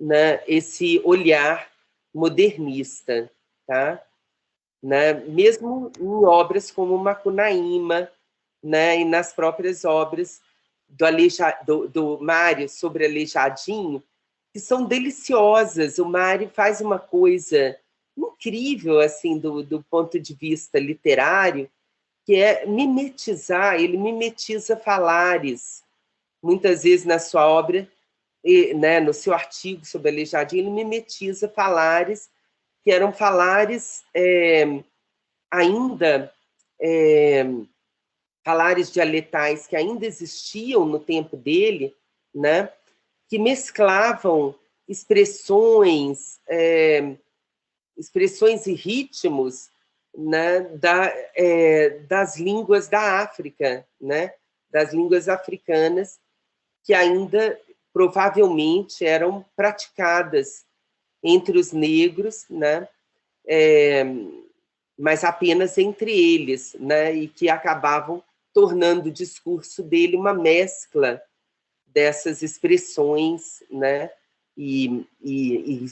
né, esse olhar modernista, tá? Né? Mesmo em obras como Macunaíma, né? E nas próprias obras do Mário sobre Aleijadinho, que são deliciosas. O Mário faz uma coisa incrível, assim, do ponto de vista literário, que é mimetizar. Ele mimetiza falares. Muitas vezes na sua obra, né, no seu artigo sobre Aleijadinho, ele mimetiza falares que eram falares ainda, falares dialetais que ainda existiam no tempo dele, né, que mesclavam expressões e ritmos, né, das línguas da África, né, das línguas africanas, que ainda provavelmente eram praticadas entre os negros, né, mas apenas entre eles, né, e que acabavam tornando o discurso dele uma mescla dessas expressões, né, e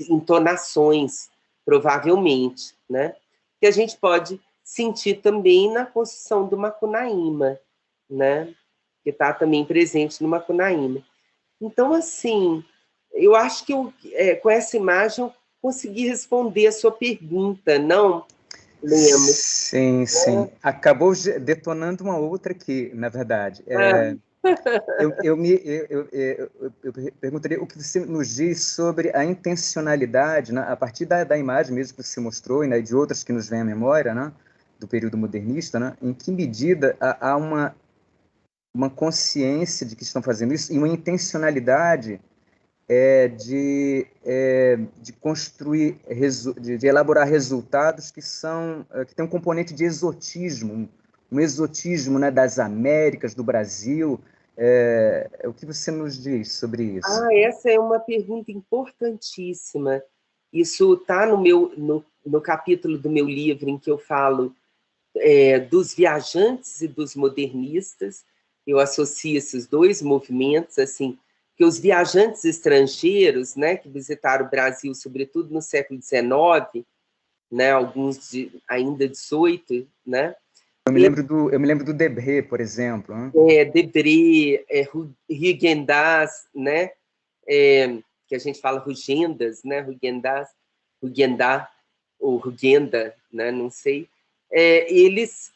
entonações, provavelmente, né, que a gente pode sentir também na construção do Macunaíma, né, que está também presente no Macunaíma. Então, assim, eu acho que com essa imagem eu consegui responder a sua pergunta, não, Lemos? Sim, sim. Acabou detonando uma outra aqui, na verdade. Eu perguntaria o que você nos diz sobre a intencionalidade, né, a partir da imagem mesmo que você mostrou, e, né, de outras que nos vêm à memória, né, do período modernista, né, em que medida há uma consciência de que estão fazendo isso e uma intencionalidade de construir, de elaborar resultados que têm um componente de exotismo, um exotismo, né, das Américas, do Brasil. O que você nos diz sobre isso? Essa é uma pergunta importantíssima. Isso está no capítulo do meu livro em que eu falo dos viajantes e dos modernistas. Eu associo esses dois movimentos, assim, que os viajantes estrangeiros, né, que visitaram o Brasil, sobretudo no século XIX, né, alguns ainda 18, né? Eu me lembro do Debré, por exemplo. Né? Debré, Huygens, né? Que a gente fala Rugendas, né? Huygens, ou Rugenda, né? Não sei. Eles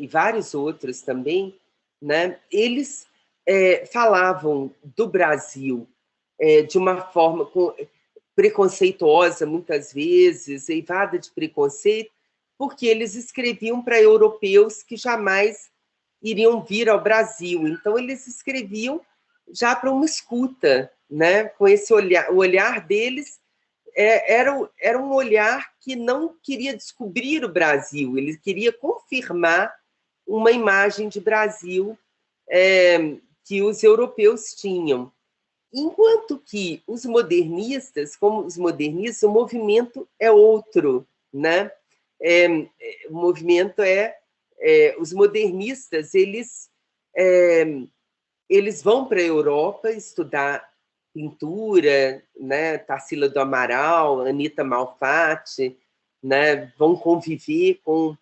e vários outros também, né? Eles falavam do Brasil de uma forma preconceituosa, muitas vezes, eivada de preconceito, porque eles escreviam para europeus que jamais iriam vir ao Brasil. Então, eles escreviam já para uma escuta, né? Com esse olhar. O olhar deles era um olhar que não queria descobrir o Brasil, ele queria confirmar uma imagem de Brasil que os europeus tinham. Enquanto que os modernistas, como os modernistas, o movimento é outro, né? O movimento os modernistas, eles vão para a Europa estudar pintura, né? Tarsila do Amaral, Anita Malfatti, né? Vão conviver com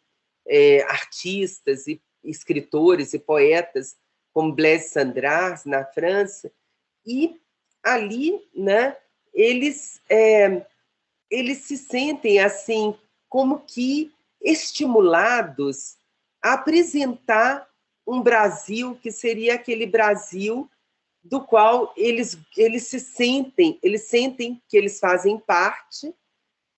artistas e escritores e poetas como Blaise Cendrars, na França, e ali, né, eles se sentem assim como que estimulados a apresentar um Brasil que seria aquele Brasil do qual eles sentem que eles fazem parte,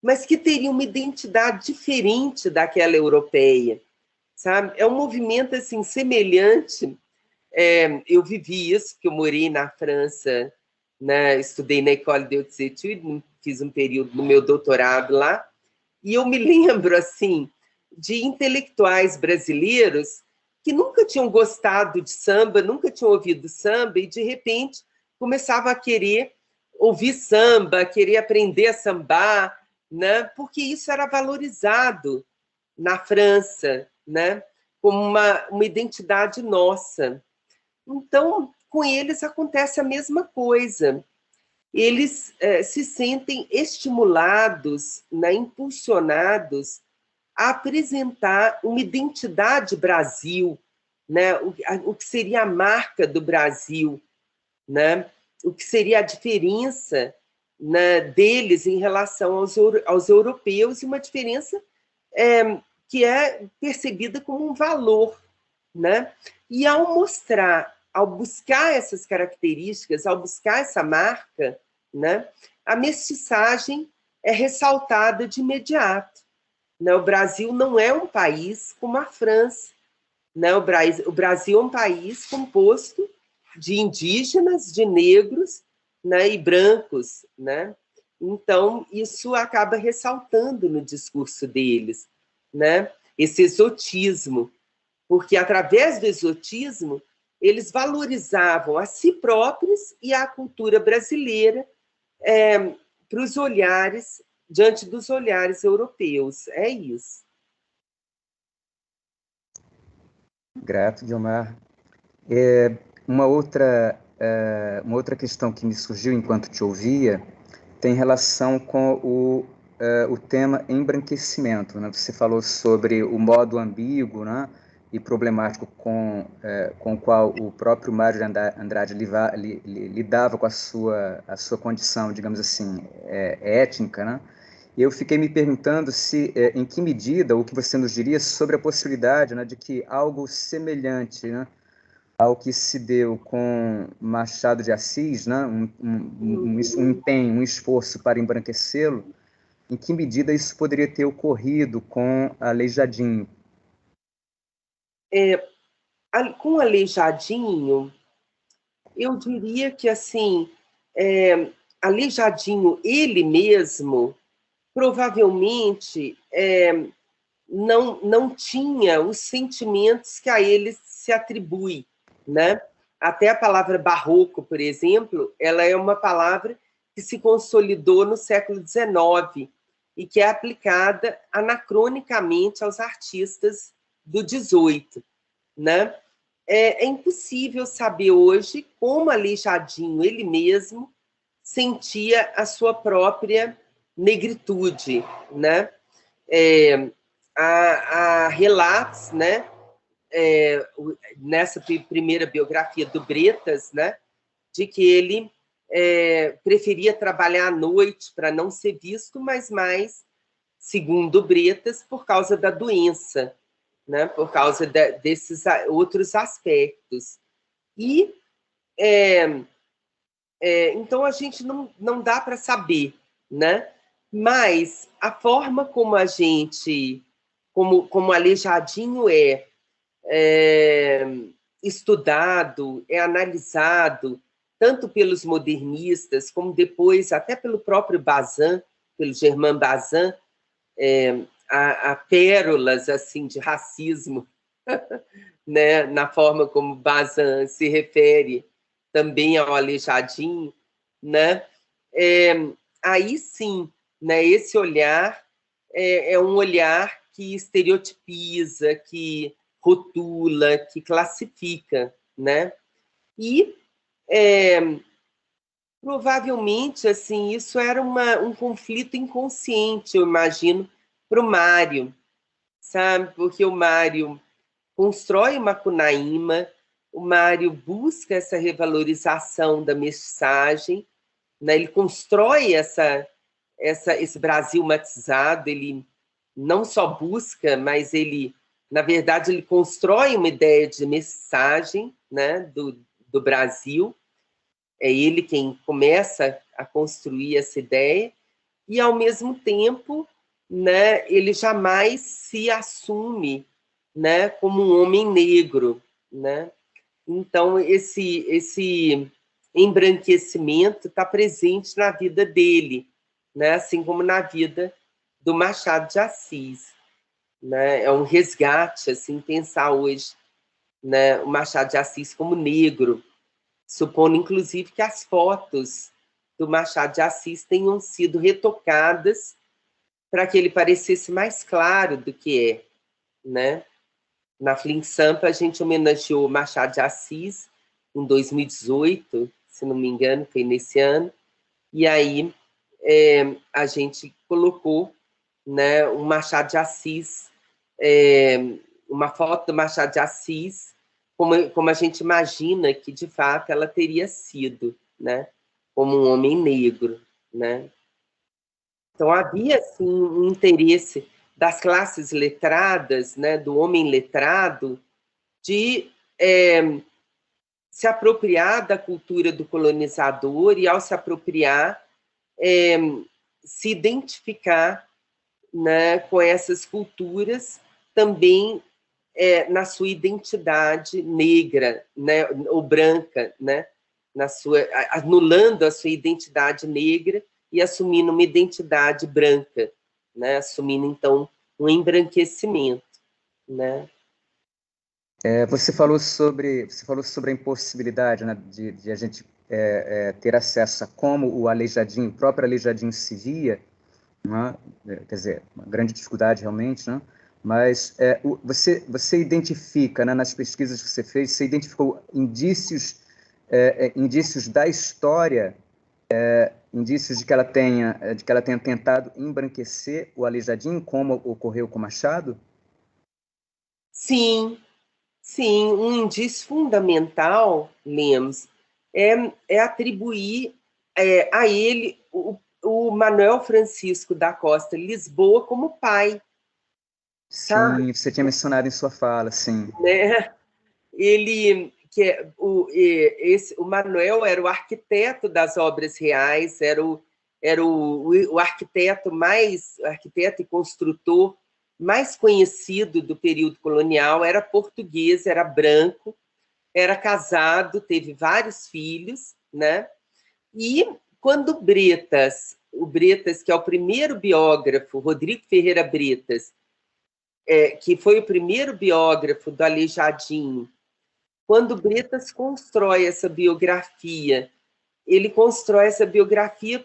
mas que teria uma identidade diferente daquela europeia, sabe? É um movimento assim semelhante. Eu vivi isso, porque eu morei na França, né? Estudei na École des Hautes Études, fiz um período no meu doutorado lá, e eu me lembro assim de intelectuais brasileiros que nunca tinham gostado de samba, nunca tinham ouvido samba, e de repente começavam a querer ouvir samba, querer aprender a sambar, né? Porque isso era valorizado na França, né? Como uma identidade nossa. Então, com eles acontece a mesma coisa. Eles se sentem estimulados, né, impulsionados a apresentar uma identidade Brasil, né, o que seria a marca do Brasil, né, o que seria a diferença, né, deles em relação aos europeus, e uma diferença que é percebida como um valor, né? E ao buscar essas características, ao buscar essa marca, né, a mestiçagem é ressaltada de imediato, né? O Brasil não é um país como a França, né? O Brasil é um país composto de indígenas, de negros, né, e brancos, né? Então, isso acaba ressaltando no discurso deles, né? Esse exotismo, porque através do exotismo eles valorizavam a si próprios e a cultura brasileira para os olhares, diante dos olhares europeus. É isso. Grato, Guiomar. Uma outra questão que me surgiu enquanto te ouvia tem relação com o tema embranquecimento, né? Você falou sobre o modo ambíguo, né, e problemático com o qual o próprio Mário de Andrade lidava com a sua condição, digamos assim, étnica, né? E eu fiquei me perguntando em que medida, o que você nos diria sobre a possibilidade, né, de que algo semelhante, né, ao que se deu com Machado de Assis, né, um empenho, um esforço para embranquecê-lo, em que medida isso poderia ter ocorrido com Aleijadinho? Com Aleijadinho, eu diria que assim, Aleijadinho, ele mesmo, provavelmente não tinha os sentimentos que a ele se atribui, né? Até a palavra barroco, por exemplo, ela é uma palavra que se consolidou no século XIX e que é aplicada anacronicamente aos artistas do XVIII, né? É impossível saber hoje como Aleijadinho, ele mesmo, sentia a sua própria negritude, né? Há relatos, né, nessa primeira biografia do Bretas, né, de que ele preferia trabalhar à noite para não ser visto, mas mais, segundo Bretas, por causa da doença, né, por causa desses outros aspectos. E então a gente não dá para saber, né? Mas a forma como a gente, como Aleijadinho estudado, é analisado, tanto pelos modernistas, como depois até pelo próprio Bazin, pelo Germain Bazin, há pérolas assim, de racismo né, na forma como Bazin se refere também ao Aleijadinho, né? Aí sim, né, esse olhar é um olhar que estereotipiza, que rotula, que classifica, né? E provavelmente assim isso era um conflito inconsciente, eu imagino, para o Mário, sabe? Porque o Mário constrói uma Macunaíma, o Mário busca essa revalorização da mestiçagem, né? Ele constrói esse Brasil matizado, ele não só busca, mas ele, na verdade, ele constrói uma ideia de mestiçagem, né, do Brasil. É ele quem começa a construir essa ideia, e, ao mesmo tempo, né, ele jamais se assume, né, como um homem negro, né? Então, esse embranquecimento está presente na vida dele, né? Assim como na vida do Machado de Assis, né? É um resgate, assim, pensar hoje, né, o Machado de Assis como negro, supondo, inclusive, que as fotos do Machado de Assis tenham sido retocadas para que ele parecesse mais claro do que é, né? Na Flim Sampa, a gente homenageou Machado de Assis em 2018, se não me engano, foi nesse ano, e aí a gente colocou, né, um Machado de Assis, uma foto do Machado de Assis, como a gente imagina que, de fato, ela teria sido, né, como um homem negro, né? Então, havia, assim, um interesse das classes letradas, né, do homem letrado, de se apropriar da cultura do colonizador e, ao se apropriar, se identificar, né, com essas culturas também na sua identidade negra, né, ou branca, né, anulando a sua identidade negra e assumindo uma identidade branca, né, assumindo, então, um embranquecimento, né? Você falou sobre a impossibilidade, né, de a gente ter acesso a como o Aleijadinho, o próprio Aleijadinho se via, né? Quer dizer, uma grande dificuldade realmente, né? Mas você identifica, né, nas pesquisas que você fez, você identificou indícios da história, indícios de que ela tenha tentado embranquecer o Aleijadinho, como ocorreu com Machado? Sim, sim, um indício fundamental, Lemos, é atribuir a ele o Manuel Francisco da Costa Lisboa como pai. Sabe? Sim, você tinha mencionado em sua fala, sim. Né? Ele, o Manuel era o arquiteto das obras reais, era o arquiteto arquiteto e construtor mais conhecido do período colonial, era português, era branco, era casado, teve vários filhos, né? E quando o Bretas, que é o primeiro biógrafo, Rodrigo Ferreira Bretas, que foi o primeiro biógrafo do Aleijadinho, quando Bretas constrói essa biografia, ele constrói essa biografia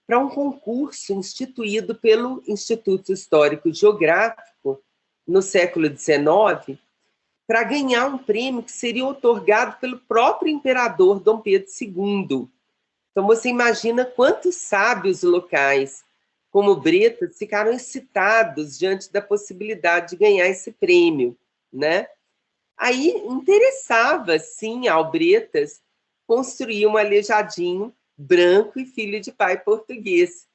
para um concurso instituído pelo Instituto Histórico e Geográfico no século XIX, para ganhar um prêmio que seria otorgado pelo próprio imperador Dom Pedro II. Então, você imagina quantos sábios locais, como Bretas, ficaram excitados diante da possibilidade de ganhar esse prêmio, né? Aí interessava, sim, ao Bretas construir um Aleijadinho branco e filho de pai português,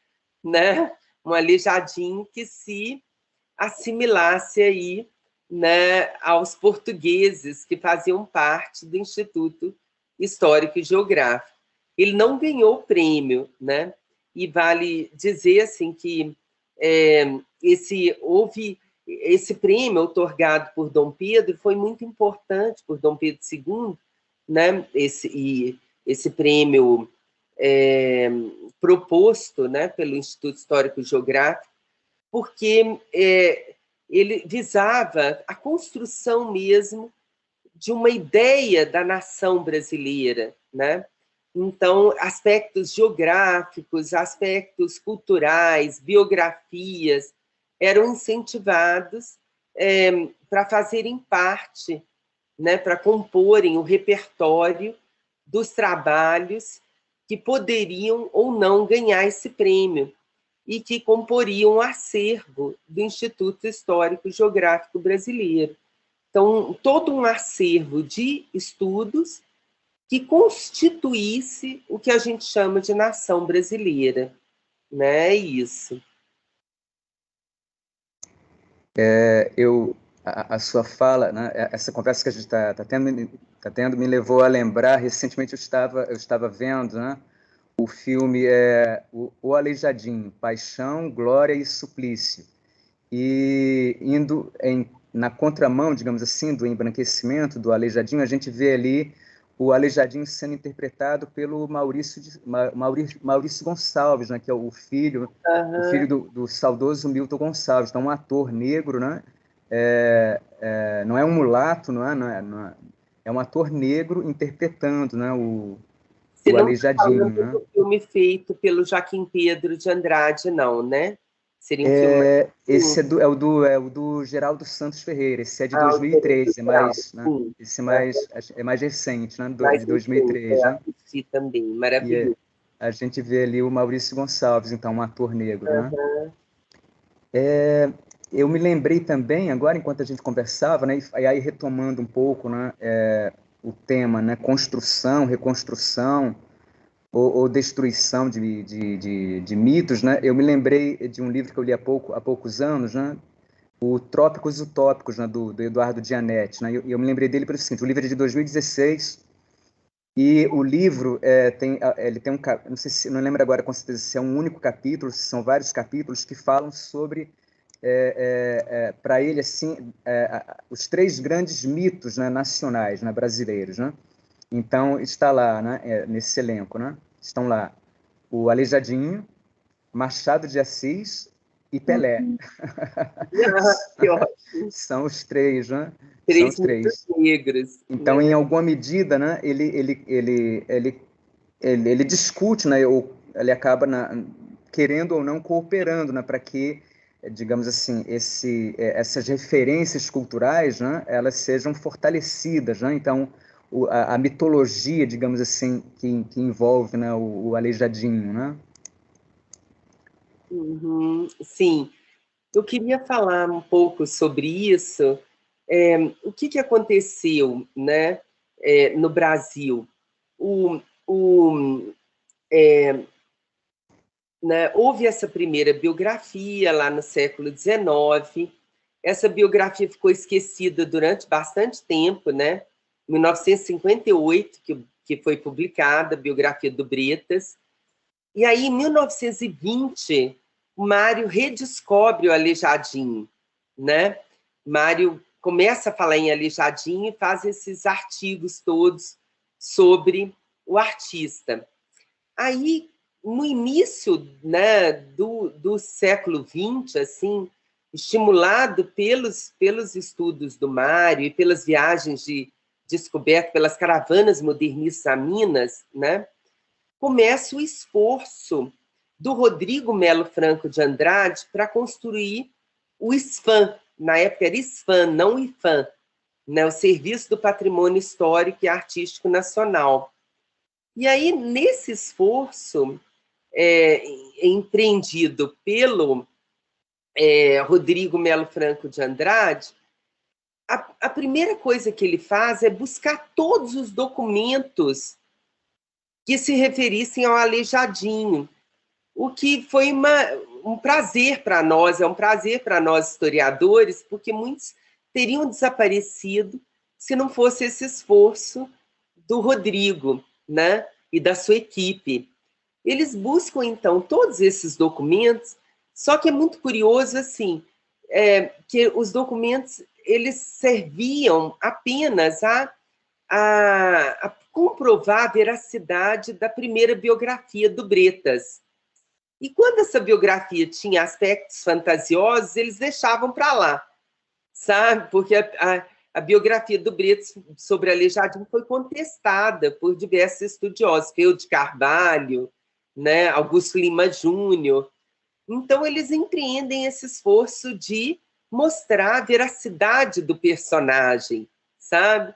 né? Um Aleijadinho que se assimilasse aí, né, aos portugueses que faziam parte do Instituto Histórico e Geográfico. Ele não ganhou o prêmio, né? E vale dizer assim que esse prêmio otorgado por Dom Pedro foi muito importante por Dom Pedro II, né? Esse prêmio proposto, né, pelo Instituto Histórico e Geográfico, porque ele visava a construção mesmo de uma ideia da nação brasileira, né? Então, aspectos geográficos, aspectos culturais, biografias, eram incentivados para fazerem parte, né, para comporem o repertório dos trabalhos que poderiam ou não ganhar esse prêmio e que comporiam o acervo do Instituto Histórico e Geográfico Brasileiro. Então, todo um acervo de estudos que constituísse o que a gente chama de nação brasileira. Né? É isso. A sua fala, né, essa conversa que a gente está tendo, me levou a lembrar, recentemente eu estava vendo, né, o filme O Aleijadinho, Paixão, Glória e Suplício. E indo na contramão, digamos assim, do embranquecimento do Aleijadinho, a gente vê ali o Aleijadinho sendo interpretado pelo Maurício Gonçalves, né, que é o filho do saudoso Milton Gonçalves. Então, um ator negro, né, não é um mulato, é um ator negro interpretando, né, o Aleijadinho. Não, né? Filme feito pelo Joaquim Pedro de Andrade, não, né? Seria um filme... Esse é o do Geraldo Santos Ferreira, esse é de 2003, esse é mais recente, né? De 2003. Né? Assisti também, maravilhoso. A gente vê ali o Maurício Gonçalves, então, um ator negro. Né? Eu me lembrei também, agora, enquanto a gente conversava, né, e aí retomando um pouco, né, o tema, né, construção, reconstrução, ou destruição de mitos, né? Eu me lembrei de um livro que eu li há poucos anos, né? O Trópicos Utópicos, né? do Eduardo Gianetti, né? Eu me lembrei dele pelo seguinte: o livro é de 2016 e o livro ele tem não lembro agora com certeza se é um único capítulo, se são vários capítulos que falam sobre para ele assim os 3 grandes mitos, né, nacionais, né, brasileiros, né? Então, está lá, né, nesse elenco, né? Estão lá o Aleijadinho, Machado de Assis e Pelé. Que ótimo. São os 3, né? São os 3 negros. Então, em alguma medida, né, ele discute, né, ou ele acaba querendo ou não cooperando, né, para que, digamos assim, essas referências culturais, né, elas sejam fortalecidas, né? Então, a mitologia, digamos assim, que envolve, né, o Aleijadinho, né? Sim. Eu queria falar um pouco sobre isso. O que aconteceu, né, no Brasil? Né, houve essa primeira biografia lá no século XIX. Essa biografia ficou esquecida durante bastante tempo, né? 1958, que foi publicada a biografia do Bretas. E aí, em 1920, o Mário redescobre o Aleijadinho, né? Mário começa a falar em Aleijadinho e faz esses artigos todos sobre o artista. Aí, no início, né, do século XX, assim, estimulado pelos estudos do Mário e pelas viagens de descoberta, pelas caravanas modernistas a Minas, né, começa o esforço do Rodrigo Melo Franco de Andrade para construir o SFAM. Na época era SFAM, não IFAM, né, o Serviço do Patrimônio Histórico e Artístico Nacional. E aí, nesse esforço empreendido pelo Rodrigo Melo Franco de Andrade, a primeira coisa que ele faz é buscar todos os documentos que se referissem ao Aleijadinho, o que foi um prazer para nós, é um prazer para nós historiadores, porque muitos teriam desaparecido se não fosse esse esforço do Rodrigo, né, e da sua equipe. Eles buscam, então, todos esses documentos, só que é muito curioso, assim, que os documentos, eles serviam apenas a comprovar a veracidade da primeira biografia do Bretas. E quando essa biografia tinha aspectos fantasiosos, eles deixavam para lá. sabe? Porque a biografia do Bretas sobre Aleijadinho foi contestada por diversos estudiosos, Peu de Carvalho, né, Augusto Lima Júnior. Então, eles empreendem esse esforço de mostrar a veracidade do personagem, sabe?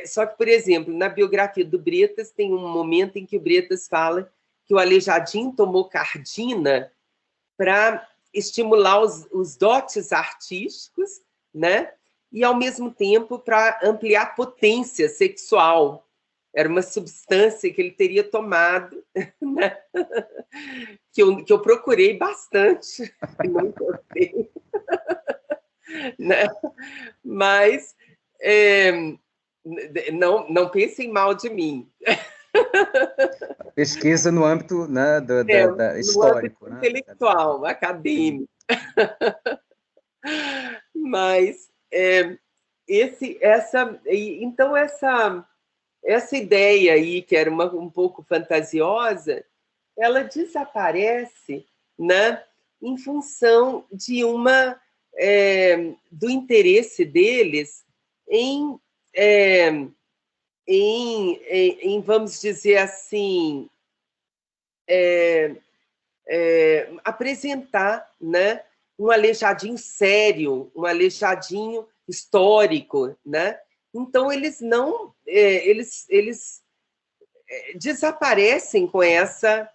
Só que, por exemplo, na biografia do Bretas, tem um momento em que o Bretas fala que o Aleijadinho tomou cardina para estimular os dotes artísticos, né? E, ao mesmo tempo, para ampliar a potência sexual. Era uma substância que ele teria tomado, né? que eu procurei bastante, não encontrei. Né? Mas não pensem mal de mim. Pesquisa no âmbito, né, da histórico. No âmbito intelectual, acadêmico. Mas então essa ideia aí, que era um pouco fantasiosa, ela desaparece, né, em função de do interesse deles em, vamos dizer assim, apresentar, né, um Aleijadinho sério, um Aleijadinho histórico, né? Então eles não, eles desaparecem com essa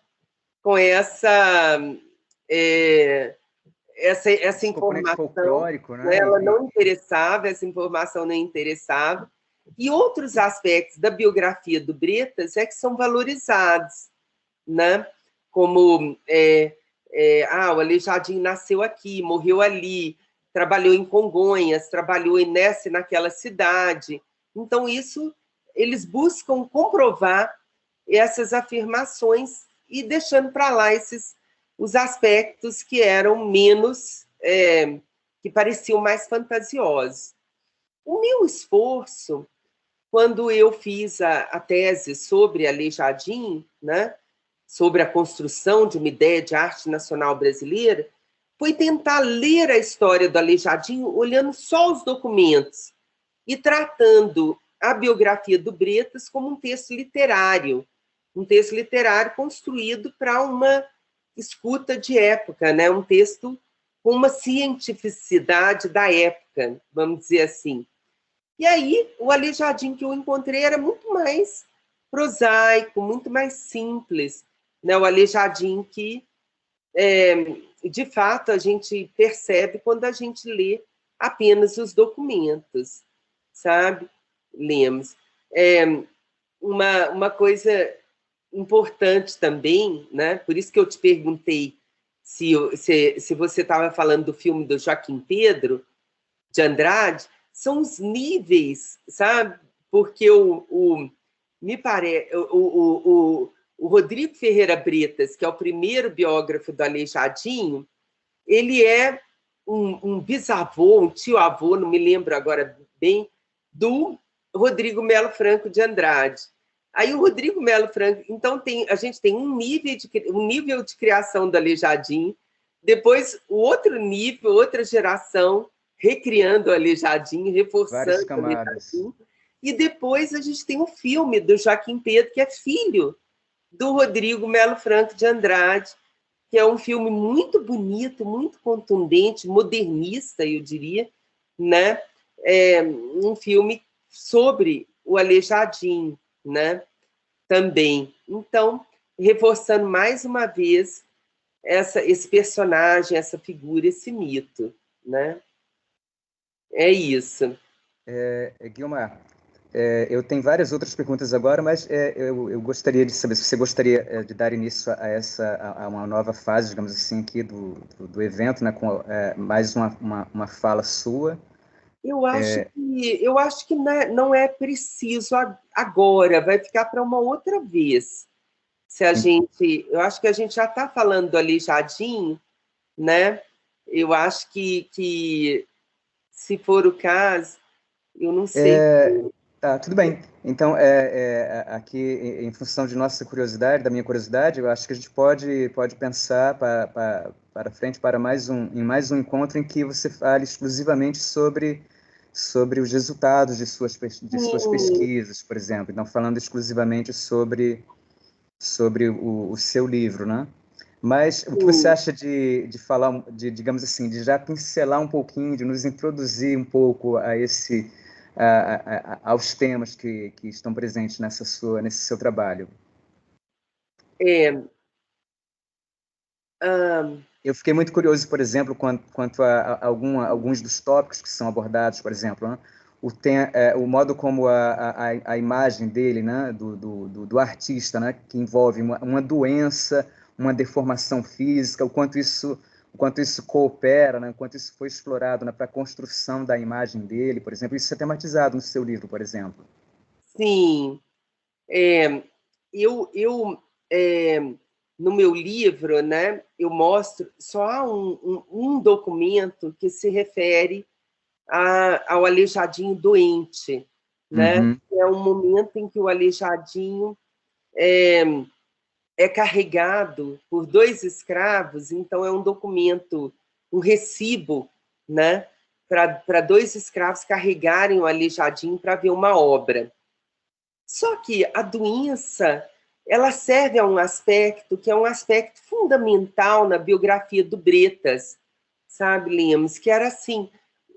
informação, né? Ela não interessava, essa informação não interessava. E outros aspectos da biografia do Bretas que são valorizados, né? Como o Aleijadinho nasceu aqui, morreu ali, trabalhou em Congonhas, trabalhou nessa e naquela cidade. Então, isso, eles buscam comprovar essas afirmações e deixando para lá os aspectos que eram menos, que pareciam mais fantasiosos. O meu esforço, quando eu fiz a tese sobre Aleijadinho, né, sobre a construção de uma ideia de arte nacional brasileira, foi tentar ler a história do Aleijadinho olhando só os documentos e tratando a biografia do Bretas como um texto literário construído para uma escuta de época, né? Um texto com uma cientificidade da época, vamos dizer assim. E aí, o Aleijadinho que eu encontrei era muito mais prosaico, muito mais simples, né? O Aleijadinho que, de fato, a gente percebe quando a gente lê apenas os documentos, sabe? Lemos. Uma coisa importante também, né? Por isso que eu te perguntei se você estava falando do filme do Joaquim Pedro, de Andrade, são os níveis, sabe? Porque me parece, o Rodrigo Ferreira Bretas, que é o primeiro biógrafo do Aleijadinho, ele é um bisavô, um tio-avô, não me lembro agora bem, do Rodrigo Melo Franco de Andrade. Aí o Rodrigo Melo Franco, então a gente tem um nível de criação do Aleijadinho, depois o outro nível, outra geração, recriando o Aleijadinho, reforçando o Aleijadinho, e depois a gente tem um filme do Joaquim Pedro, que é filho do Rodrigo Melo Franco de Andrade, que é um filme muito bonito, muito contundente, modernista, eu diria, né? Um filme sobre o Aleijadinho, né? Também. Então, reforçando mais uma vez esse personagem, essa figura, esse mito, né? É isso. Guilmar, eu tenho várias outras perguntas agora, mas eu gostaria de saber se você gostaria de dar início a uma nova fase, digamos assim, aqui do evento, né, com mais uma fala sua. Eu acho que não é preciso agora, vai ficar para uma outra vez. Eu acho que a gente já está falando do Aleijadinho, né? Eu acho que se for o caso, eu não sei. Tá, tudo bem. Então, aqui, em função de nossa curiosidade, da minha curiosidade, eu acho que a gente pode pensar para frente, em mais um encontro em que você fale exclusivamente sobre os resultados de suas pesquisas, por exemplo. Então, falando exclusivamente sobre o seu livro, né? Mas o que você acha de falar, digamos assim, de já pincelar um pouquinho, de nos introduzir um pouco a aos temas que estão presentes nesse seu trabalho? Eu fiquei muito curioso, por exemplo, quanto a alguns dos tópicos que são abordados, por exemplo, né? O modo como a imagem dele, né? do artista, né? Que envolve uma doença, uma deformação física, o quanto isso coopera, né? O quanto isso foi explorado, né? Para a construção da imagem dele, por exemplo. Isso é tematizado no seu livro, por exemplo. Sim. No meu livro, né, eu mostro só há um documento que se refere ao aleijadinho doente, né? Uhum. É um momento em que o aleijadinho é carregado por 2 escravos, então é um documento, um recibo, né, para 2 escravos carregarem o aleijadinho para ver uma obra. Só que a doença, ela serve a um aspecto que é um aspecto fundamental na biografia do Bretas, sabe, Lemos? Que era assim,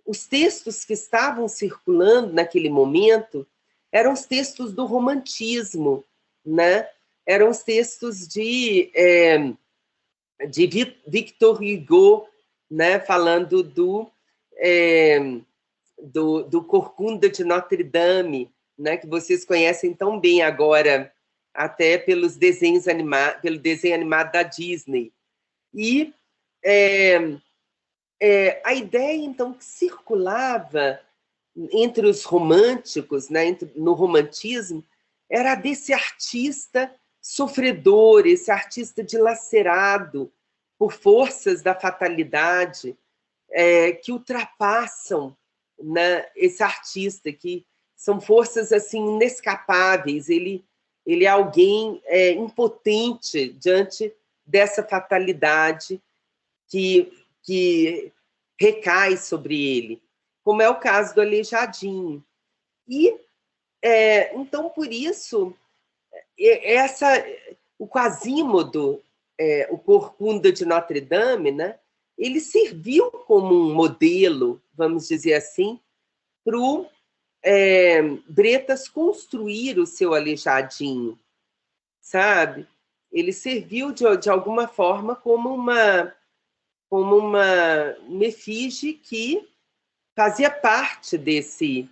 os textos que estavam circulando naquele momento eram os textos do romantismo, né? Eram os textos de Victor Hugo, né? Falando do Corcunda de Notre Dame, né? Que vocês conhecem tão bem agora, até pelo desenho animado da Disney. E a ideia, então, que circulava entre os românticos, né, no romantismo, era desse artista sofredor, esse artista dilacerado por forças da fatalidade, que ultrapassam, né, esse artista, que são forças assim inescapáveis. Ele é alguém impotente diante dessa fatalidade que recai sobre ele, como é o caso do Aleijadinho. E, então, por isso, o Quasímodo, o Corcunda de Notre Dame, né, ele serviu como um modelo, vamos dizer assim, para o Bretas construir o seu Aleijadinho, sabe? Ele serviu, de alguma forma, como uma efígie que fazia parte desse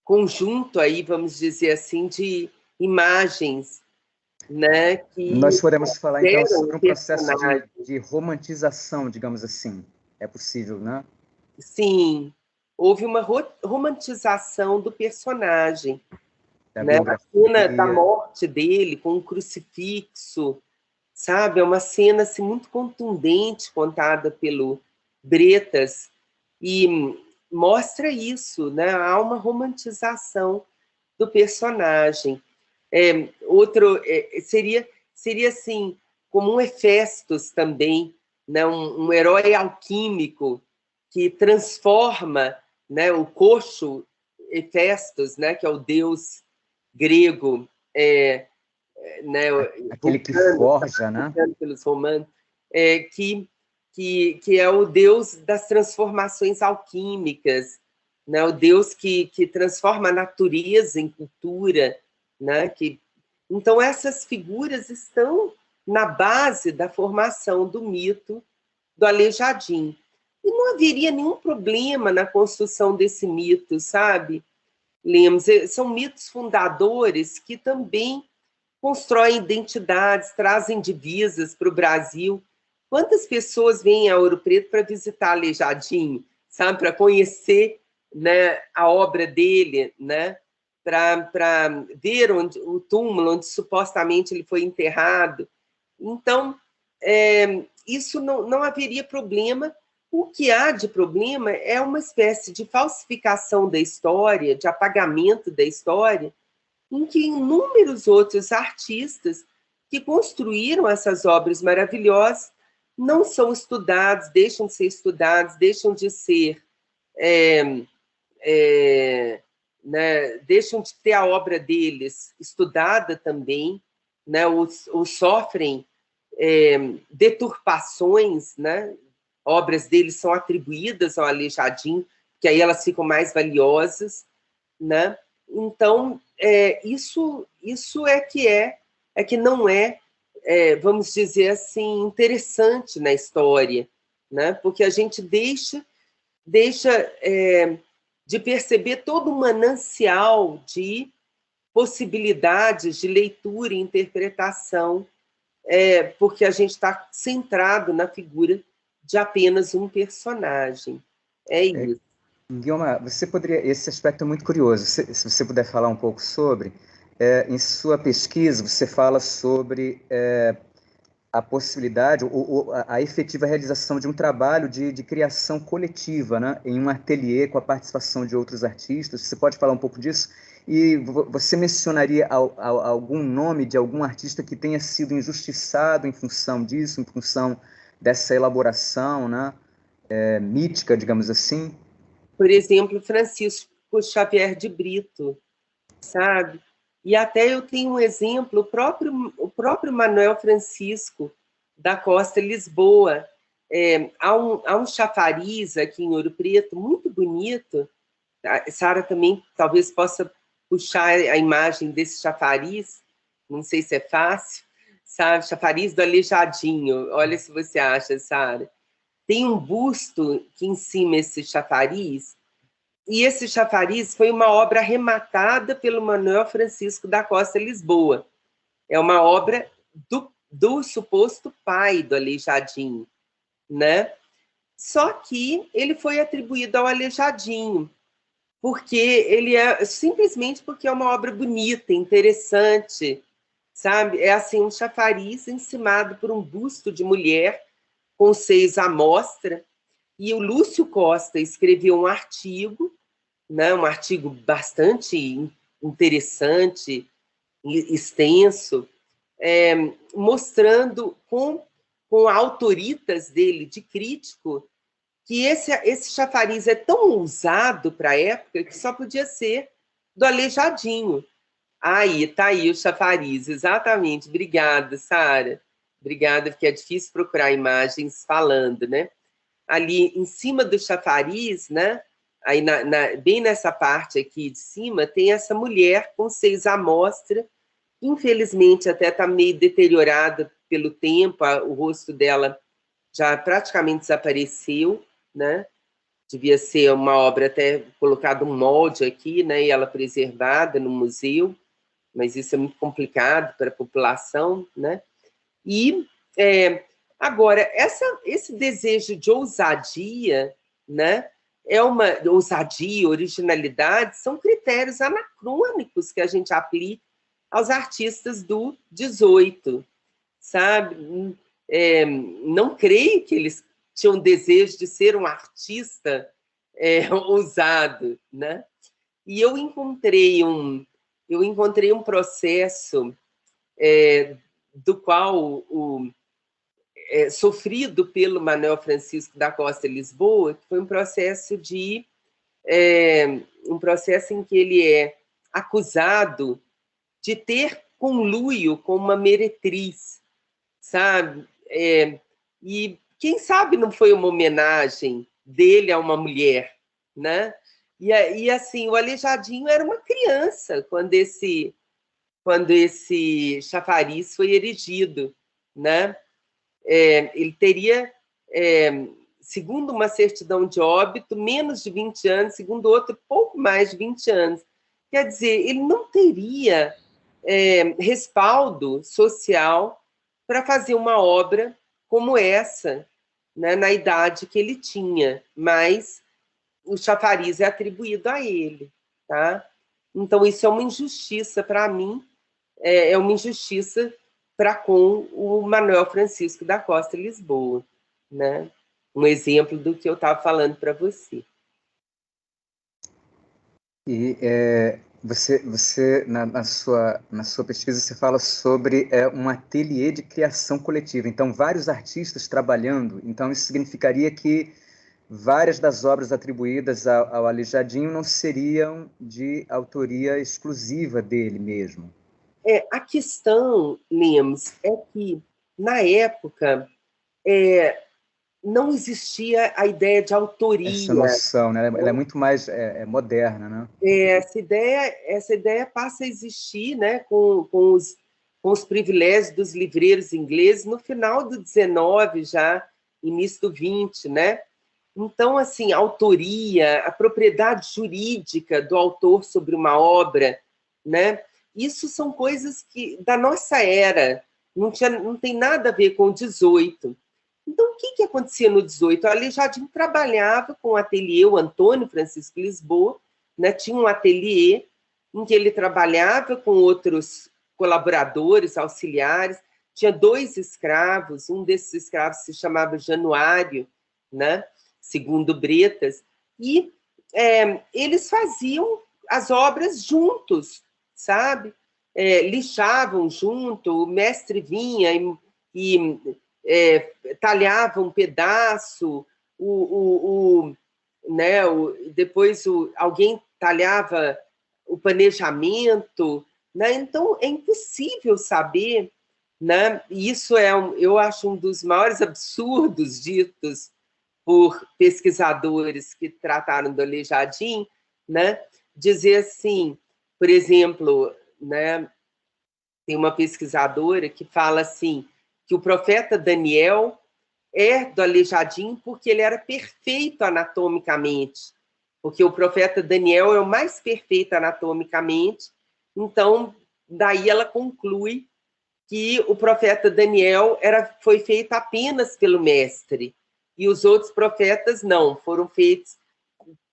conjunto aí, vamos dizer assim, de imagens, né, que nós podemos falar, então, deram sobre um processo de romantização, digamos assim. É possível, né? Sim, houve uma romantização do personagem, né? A cena da morte dele com um crucifixo, sabe? É uma cena assim, muito contundente, contada pelo Bretas, e mostra isso, né? Há uma romantização do personagem. Seria assim, como um Hefestos também, né? Um herói alquímico que transforma, né, o coxo Hefestos, né, que é o deus grego, né, aquele que forja, né? Pelos romanos, que é o deus das transformações alquímicas, né, o deus que transforma a natureza em cultura, né, então essas figuras estão na base da formação do mito do Aleijadinho. E não haveria nenhum problema na construção desse mito, sabe, Lemos? São mitos fundadores que também constroem identidades, trazem divisas para o Brasil. Quantas pessoas vêm a Ouro Preto para visitar Aleijadinho, sabe, para conhecer, né, a obra dele, né, para ver o túmulo onde supostamente ele foi enterrado. Então, isso não haveria problema, O que há de problema é uma espécie de falsificação da história, de apagamento da história, em que inúmeros outros artistas que construíram essas obras maravilhosas não são estudados, deixam de ser estudados, deixam de ser... né, deixam de ter a obra deles estudada também, né, ou sofrem deturpações, né? Obras deles são atribuídas ao Aleijadinho, que aí elas ficam mais valiosas, né? Então, isso é que não é, vamos dizer assim, interessante na história, né? Porque a gente deixa de perceber todo um manancial de possibilidades de leitura e interpretação, porque a gente está centrado na figura de apenas um personagem. É isso. Guilma, você poderia... Esse aspecto é muito curioso. Se você puder falar um pouco sobre... em sua pesquisa, você fala sobre a possibilidade, ou a efetiva realização de um trabalho de criação coletiva, né? Em um ateliê com a participação de outros artistas. Você pode falar um pouco disso? E você mencionaria algum nome de algum artista que tenha sido injustiçado em função disso, em função dessa elaboração, né? Mítica, digamos assim? Por exemplo, Francisco Xavier de Brito, sabe? E até eu tenho um exemplo, o próprio Manuel Francisco da Costa Lisboa. Há um chafariz aqui em Ouro Preto, muito bonito. A Sara também talvez possa puxar a imagem desse chafariz, não sei se é fácil, sabe? Chafariz do Aleijadinho, olha se você acha, Sara. Tem um busto que em cima esse chafariz, e esse chafariz foi uma obra arrematada pelo Manuel Francisco da Costa Lisboa. É uma obra do suposto pai do Aleijadinho, né? Só que ele foi atribuído ao Aleijadinho, porque simplesmente porque é uma obra bonita, interessante, sabe? É assim um chafariz encimado por um busto de mulher com seios à mostra, e o Lúcio Costa escreveu um artigo, né, um artigo bastante interessante, extenso, mostrando com autoritas dele, de crítico, que esse chafariz é tão ousado para a época que só podia ser do Aleijadinho. Aí, tá aí o chafariz, exatamente. Obrigada, Sara. Obrigada, porque é difícil procurar imagens falando, né? Ali em cima do chafariz, né? Aí bem nessa parte aqui de cima, tem essa mulher com seios à mostra. Infelizmente, até está meio deteriorada pelo tempo, o rosto dela já praticamente desapareceu, né? Devia ser uma obra, até colocado um molde aqui, né? E ela preservada no museu, mas isso é muito complicado para a população, né? E agora, esse desejo de ousadia, né? Ousadia, originalidade, são critérios anacrônicos que a gente aplica aos artistas do 18, sabe? Não creio que eles tinham desejo de ser um artista ousado, né? E eu encontrei um processo do qual sofrido pelo Manuel Francisco da Costa Lisboa, que foi um processo em que ele é acusado de ter conluio com uma meretriz, sabe? E quem sabe não foi uma homenagem dele a uma mulher, né? E assim, o Aleijadinho era uma criança quando esse chafariz foi erigido, né? Ele teria, segundo uma certidão de óbito, menos de 20 anos, segundo outro, pouco mais de 20 anos. Quer dizer, ele não teria respaldo social para fazer uma obra como essa, né, na idade que ele tinha, mas o chafariz é atribuído a ele, tá? Então, isso é uma injustiça para mim, é uma injustiça para com o Manuel Francisco da Costa Lisboa, né? um exemplo do que eu estava falando para você. E você na sua pesquisa, você fala sobre um ateliê de criação coletiva. Então, vários artistas trabalhando. Então, isso significaria que várias das obras atribuídas ao Aleijadinho não seriam de autoria exclusiva dele mesmo. A questão, Lemos, é que, na época, não existia a ideia de autoria. Essa noção, né? Ela é muito mais moderna, né? Essa ideia passa a existir, né, com os privilégios dos livreiros ingleses no final do 19, já início do 20, né? Então, assim, a autoria, a propriedade jurídica do autor sobre uma obra, né? Isso são coisas que da nossa era, não tem nada a ver com o 18. Então, o que acontecia no 18? O Aleijadinho trabalhava com o ateliê, o Antônio Francisco Lisboa, né? Tinha um ateliê em que ele trabalhava com outros colaboradores, auxiliares, tinha 2 escravos, um desses escravos se chamava Januário, né? Segundo Bretas, e eles faziam as obras juntos, sabe? Lixavam junto, o mestre vinha e talhava um pedaço, depois alguém talhava o planejamento, né? Então, é impossível saber, né? Isso eu acho um dos maiores absurdos ditos por pesquisadores que trataram do Aleijadinho, né? Dizer assim, por exemplo, né? Tem uma pesquisadora que fala assim, que o profeta Daniel é do Aleijadinho porque ele era perfeito anatomicamente, porque o profeta Daniel é o mais perfeito anatomicamente, então, daí ela conclui que o profeta Daniel foi feito apenas pelo mestre, e os outros profetas não, foram feitos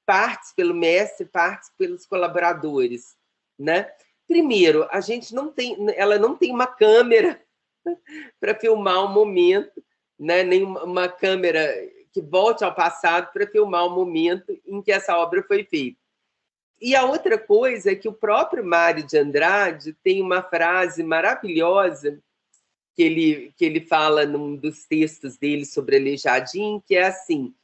partes pelo mestre, partes pelos colaboradores, né? Primeiro, ela não tem uma câmera para filmar um momento, né? Nem uma câmera que volte ao passado para filmar o momento em que essa obra foi feita. E a outra coisa é que o próprio Mário de Andrade tem uma frase maravilhosa que ele fala num dos textos dele sobre Aleijadinho, que é assim: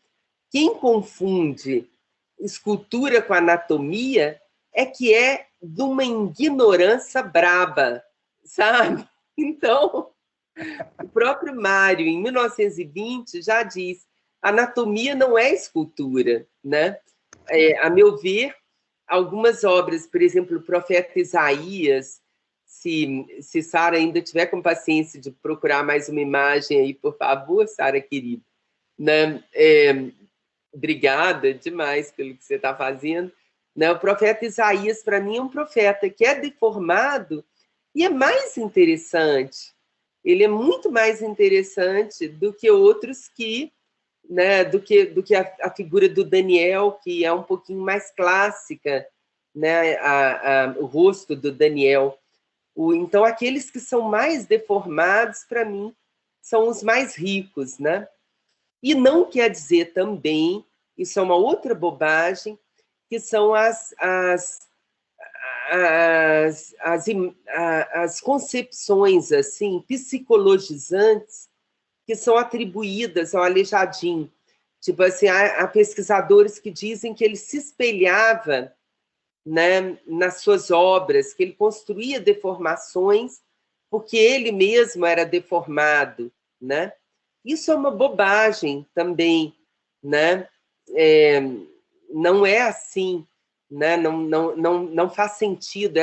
quem confunde escultura com anatomia é que é de uma ignorância braba, sabe? Então, o próprio Mário, em 1920, já diz: anatomia não é escultura, né? A meu ver, algumas obras, por exemplo, o profeta Isaías, se Sara ainda tiver com paciência de procurar mais uma imagem aí, por favor, Sara querida, né? Obrigada demais pelo que você está fazendo. Né? O profeta Isaías, para mim, é um profeta que é deformado e é mais interessante. Ele é muito mais interessante do que outros que, né, do que a figura do Daniel, que é um pouquinho mais clássica, né, o rosto do Daniel. Então, aqueles que são mais deformados, para mim, são os mais ricos, né? E não quer dizer também, isso é uma outra bobagem, que são as concepções assim psicologizantes que são atribuídas ao Aleijadinho. Tipo assim, há pesquisadores que dizem que ele se espelhava, né, nas suas obras, que ele construía deformações porque ele mesmo era deformado, né? Isso é uma bobagem também, né? Não é assim, né? Não faz sentido.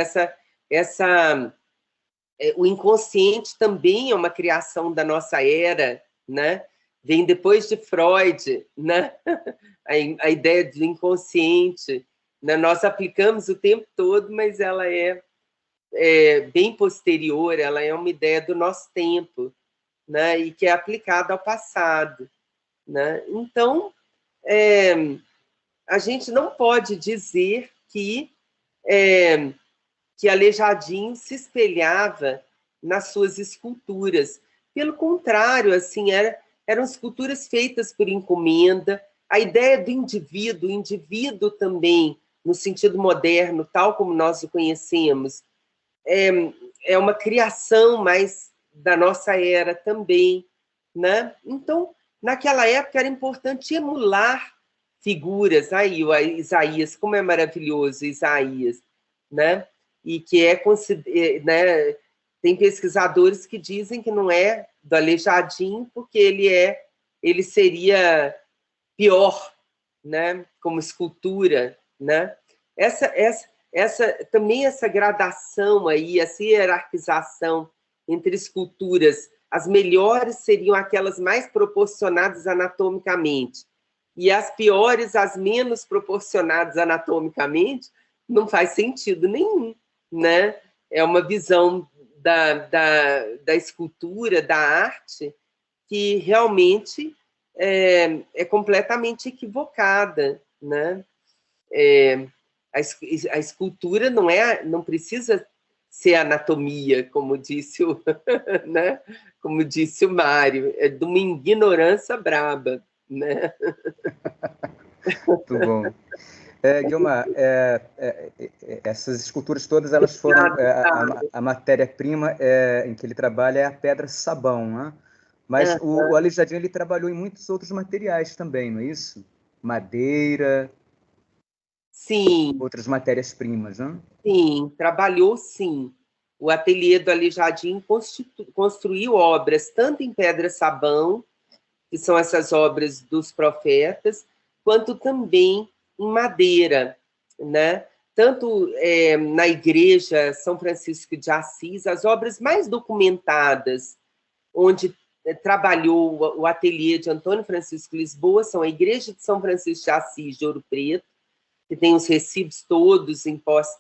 O inconsciente também é uma criação da nossa era, né? Vem depois de Freud, né? A ideia do inconsciente, né? Nós aplicamos o tempo todo, mas ela é bem posterior, ela é uma ideia do nosso tempo, né? E que é aplicada ao passado, né? Então, a gente não pode dizer que Aleijadinho se espelhava nas suas esculturas. Pelo contrário, assim, era eram esculturas feitas por encomenda. A ideia do indivíduo, o indivíduo também, no sentido moderno, tal como nós o conhecemos, é uma criação mais da nossa era também, né? Então, naquela época era importante emular figuras. Aí o Isaías, como é maravilhoso Isaías, né? E que né? Tem pesquisadores que dizem que não é do Aleijadinho porque ele seria pior, né? Como escultura, né? Também essa gradação aí, essa hierarquização entre esculturas, as melhores seriam aquelas mais proporcionadas anatomicamente, e as piores, as menos proporcionadas anatomicamente, não faz sentido nenhum, né? É uma visão da escultura, da arte, que realmente é completamente equivocada, né? A escultura não precisa ser anatomia, como disse né? Como disse o Mário, é de uma ignorância braba, né? Muito bom. Guilmar, essas esculturas todas, elas foram... a matéria-prima em que ele trabalha é a pedra-sabão, né? Mas o Aleijadinho, ele trabalhou em muitos outros materiais também, não é isso? Madeira... Sim. Outras matérias-primas, né? Sim, trabalhou sim. O ateliê do Aleijadinho construiu obras tanto em pedra-sabão, que são essas obras dos profetas, quanto também em madeira, né? Tanto na igreja São Francisco de Assis, as obras mais documentadas, onde trabalhou o ateliê de Antônio Francisco Lisboa, são a igreja de São Francisco de Assis, de Ouro Preto, que tem os recibos todos em posse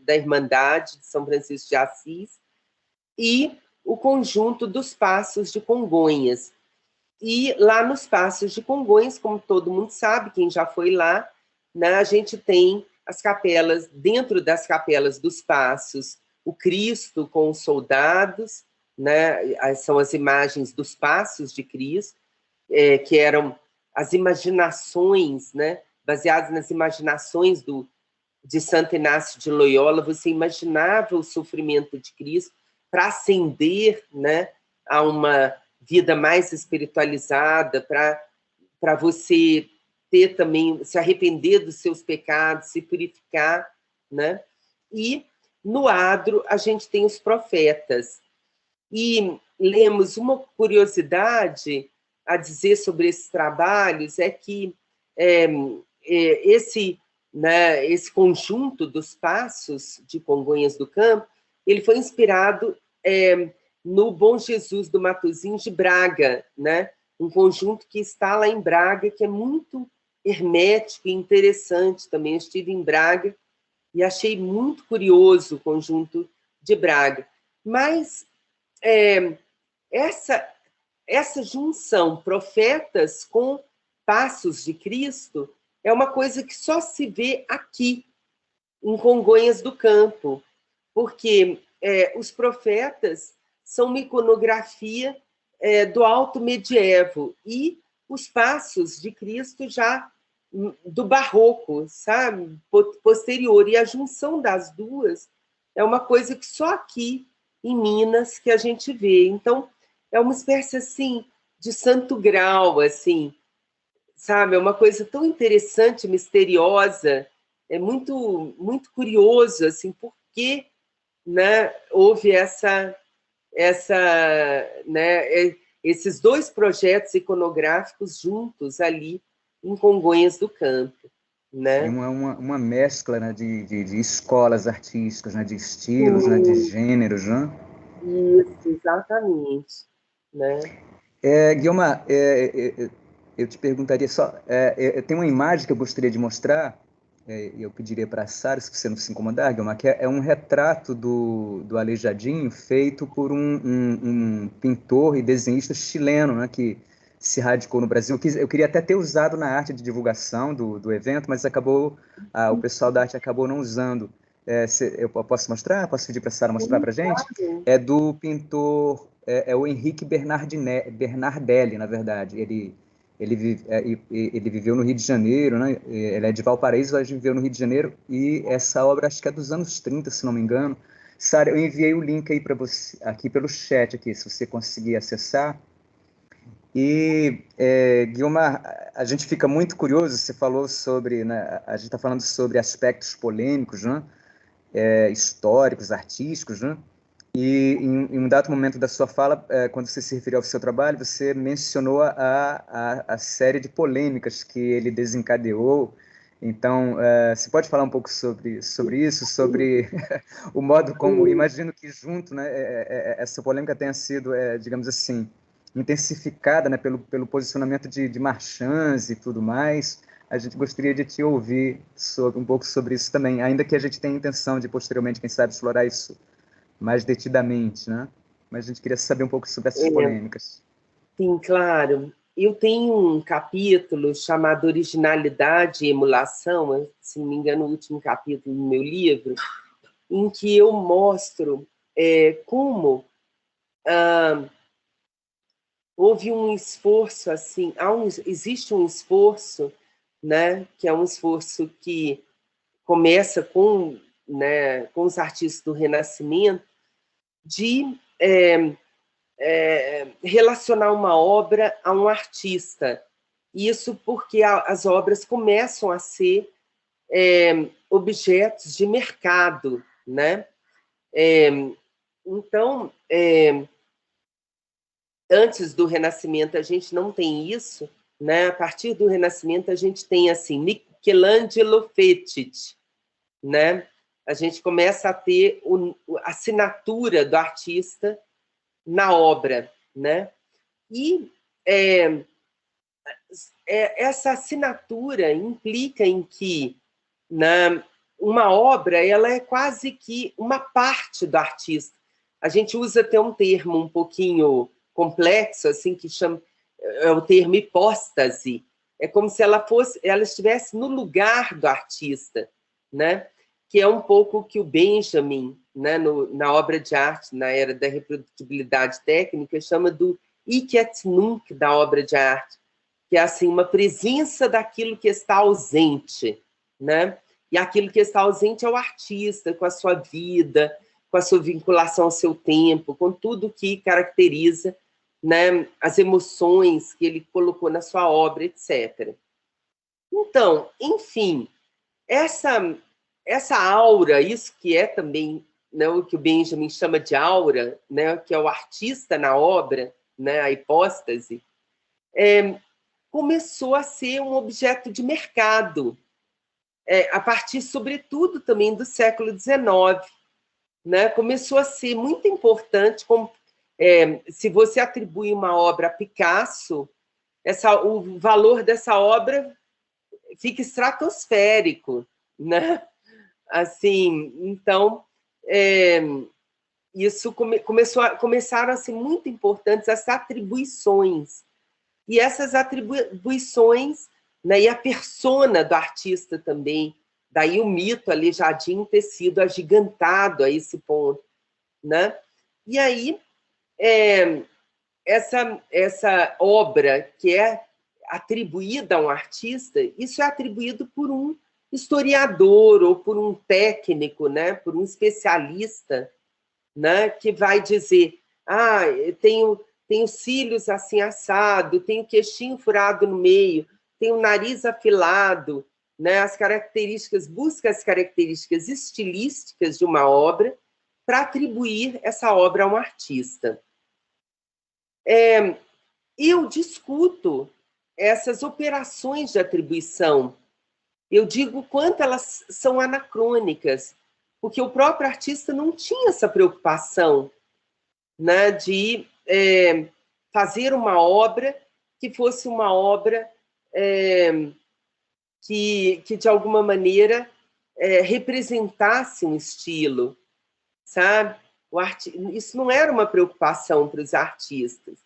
da Irmandade de São Francisco de Assis, e o conjunto dos Passos de Congonhas. E lá nos Passos de Congonhas, como todo mundo sabe, quem já foi lá, né, a gente tem as capelas, dentro das capelas dos Passos, o Cristo com os soldados, né, são as imagens dos Passos de Cristo, que eram as imaginações, né, baseadas nas imaginações de Santo Inácio de Loyola. Você imaginava o sofrimento de Cristo para ascender, né, a uma vida mais espiritualizada, para você ter também, se arrepender dos seus pecados, se purificar, né? E no adro a gente tem os profetas. E Lemos, uma curiosidade a dizer sobre esses trabalhos é que esse conjunto dos Passos de Congonhas do Campo, ele foi inspirado no Bom Jesus do Matozinhos de Braga, né? Um conjunto que está lá em Braga, que é muito hermético e interessante também. Eu estive em Braga e achei muito curioso o conjunto de Braga. Mas essa junção, profetas com Passos de Cristo, é uma coisa que só se vê aqui, em Congonhas do Campo, porque os profetas são uma iconografia do alto medievo e os Passos de Cristo já do barroco, sabe? Posterior. E a junção das duas é uma coisa que só aqui em Minas que a gente vê. Então, é uma espécie assim de santo grau, assim, sabe? É uma coisa tão interessante, misteriosa, é muito muito curioso, assim, por que, né, houve né, esses dois projetos iconográficos juntos ali em Congonhas do Campo, né? E uma mescla, né, de escolas artísticas, né, de estilos, né, de gêneros, né? Isso, exatamente, né? Guilmar, eu te perguntaria só, tem uma imagem que eu gostaria de mostrar, e eu pediria para a Sara, se você não se incomodar, Guilmar, que é um retrato do Aleijadinho feito por um pintor e desenhista chileno, né, que se radicou no Brasil. Eu queria até ter usado na arte de divulgação do evento, mas o pessoal da arte acabou não usando. eu posso mostrar? Posso pedir para a Sara mostrar para a gente? É do pintor, o Henrique Bernardelli, na verdade. Ele viveu no Rio de Janeiro, né? Ele é de Valparaíso, mas viveu no Rio de Janeiro, e essa obra acho que é dos anos 30, se não me engano. Sara, eu enviei o link aí para você, aqui pelo chat, aqui, se você conseguir acessar. E, Guilmar, a gente fica muito curioso, você falou sobre, né, a gente está falando sobre aspectos polêmicos, né, históricos, artísticos, né, e em um dado momento da sua fala, quando você se referiu ao seu trabalho, você mencionou a série de polêmicas que ele desencadeou. Então, você pode falar um pouco sobre isso, sobre o modo como, imagino que junto, né, essa polêmica tenha sido, digamos assim, intensificada, né, pelo posicionamento de marchands e tudo mais. A gente gostaria de te ouvir um pouco sobre isso também, ainda que a gente tenha a intenção de, posteriormente, quem sabe, explorar isso mais detidamente, né? Mas a gente queria saber um pouco sobre essas polêmicas. Sim, claro. Eu tenho um capítulo chamado Originalidade e Emulação, se não me engano, o último capítulo do meu livro, em que eu mostro como houve um esforço, assim, existe um esforço, né, que é um esforço que começa com os artistas do Renascimento, de relacionar uma obra a um artista. Isso porque as obras começam a ser objetos de mercado, né? Então, antes do Renascimento a gente não tem isso, né? A partir do Renascimento a gente tem assim Michelangelo Fetit, né? A gente começa a ter a assinatura do artista na obra, né? E essa assinatura implica em que, uma obra, ela é quase que uma parte do artista. A gente usa até um termo um pouquinho complexo, assim, que chama, é o termo hipóstase. É como se ela estivesse no lugar do artista, né? Que é um pouco o que o Benjamin, né, na obra de arte, na era da reprodutibilidade técnica, chama do Ich et Nunc da obra de arte, que é assim, uma presença daquilo que está ausente, né? E aquilo que está ausente é o artista, com a sua vida, com a sua vinculação ao seu tempo, com tudo que caracteriza, né, as emoções que ele colocou na sua obra, etc. Então, enfim, essa aura, isso que é também, né, o que o Benjamin chama de aura, né, que é o artista na obra, né, a hipóstase, começou a ser um objeto de mercado, a partir, sobretudo, também do século XIX. Né? Começou a ser muito importante, se você atribui uma obra a Picasso, o valor dessa obra fica estratosférico, né? Assim, então, isso começaram a ser muito importantes as atribuições. E essas atribuições, né, e a persona do artista também, daí o mito Aleijadinho ter sido agigantado a esse ponto, né? E aí, essa obra que é atribuída a um artista, isso é atribuído por um historiador ou por um técnico, né, por um especialista, né, que vai dizer, tenho cílios assim assado, tenho queixinho furado no meio, tenho nariz afilado, né, busca as características estilísticas de uma obra para atribuir essa obra a um artista. Eu discuto essas operações de atribuição. Eu digo quanto elas são anacrônicas, porque o próprio artista não tinha essa preocupação, né, de fazer uma obra que fosse uma obra que de alguma maneira representasse um estilo, sabe? Isso não era uma preocupação para os artistas,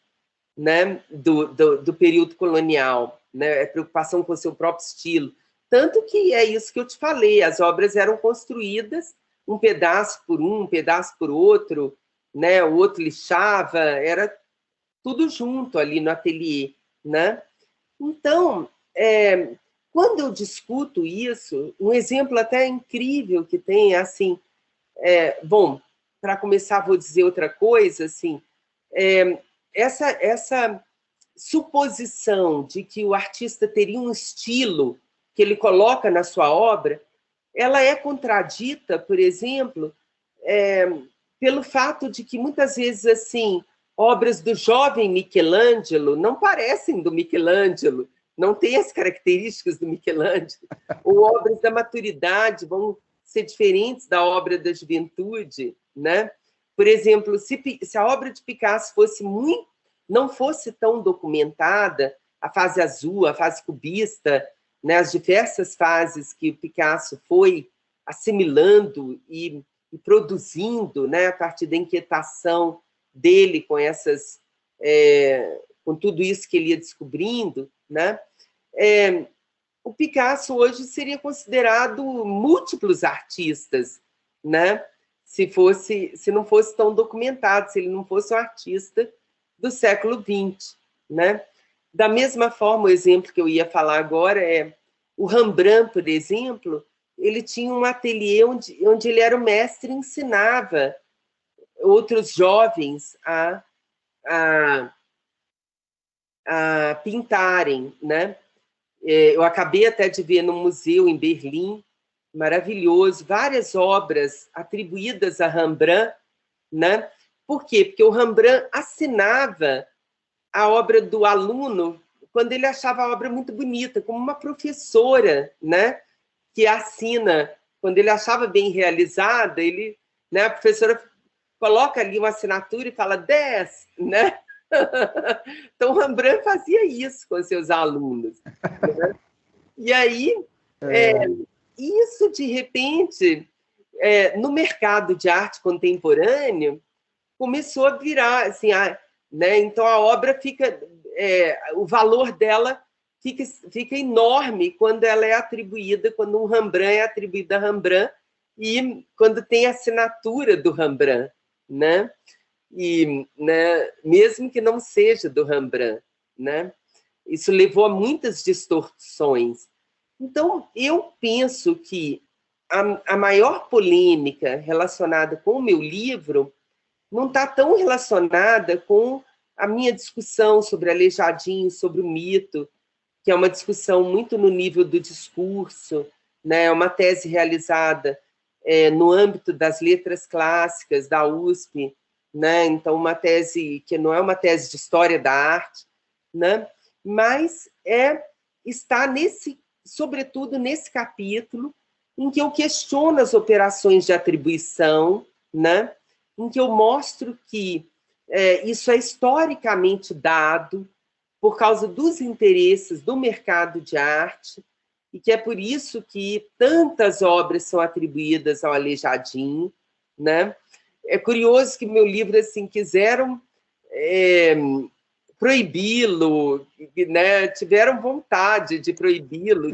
né, do período colonial, né, preocupação com o seu próprio estilo. Tanto que é isso que eu te falei, as obras eram construídas um pedaço por um pedaço por outro, né? O outro lixava, era tudo junto ali no ateliê, né? Então, quando eu discuto isso, um exemplo até incrível que tem, assim, bom, para começar, vou dizer outra coisa, assim, essa suposição de que o artista teria um estilo que ele coloca na sua obra, ela é contradita, por exemplo, pelo fato de que, muitas vezes, assim, obras do jovem Michelangelo não parecem do Michelangelo, não têm as características do Michelangelo, ou obras da maturidade vão ser diferentes da obra da juventude, né? Por exemplo, se a obra de Picasso não fosse tão documentada, a fase azul, a fase cubista, né, as diversas fases que o Picasso foi assimilando e produzindo, né, a partir da inquietação dele com com tudo isso que ele ia descobrindo, né? O Picasso hoje seria considerado múltiplos artistas, né? Se não fosse tão documentado, se ele não fosse um artista do século XX, né? Da mesma forma, o exemplo que eu ia falar agora o Rembrandt, por exemplo, ele tinha um ateliê onde ele era o mestre e ensinava outros jovens a pintarem, né? Eu acabei até de ver num museu em Berlim, maravilhoso, várias obras atribuídas a Rembrandt, né? Por quê? Porque o Rembrandt assinava a obra do aluno quando ele achava a obra muito bonita, como uma professora, né? Que assina, quando ele achava bem realizada, a professora coloca ali uma assinatura e fala 10, né? Então, o Rembrandt fazia isso com seus alunos, né? E aí, isso, de repente, no mercado de arte contemporâneo, começou a virar, assim, né? Então, a obra fica... o valor dela fica enorme quando ela é atribuída, quando um Rembrandt é atribuído a Rembrandt e quando tem a assinatura do Rembrandt, né? E, né, mesmo que não seja do Rembrandt, né? Isso levou a muitas distorções. Então, eu penso que a maior polêmica relacionada com o meu livro não está tão relacionada com a minha discussão sobre Aleijadinho, sobre o mito, que é uma discussão muito no nível do discurso, né? É uma tese realizada no âmbito das letras clássicas da USP, né? Então, uma tese que não é uma tese de história da arte, né? Mas está sobretudo nesse capítulo em que eu questiono as operações de atribuição, né? Em que eu mostro que isso é historicamente dado por causa dos interesses do mercado de arte, e que é por isso que tantas obras são atribuídas ao Aleijadinho, né? É curioso que meu livro, assim, quiseram proibi-lo, né? Tiveram vontade de proibi-lo,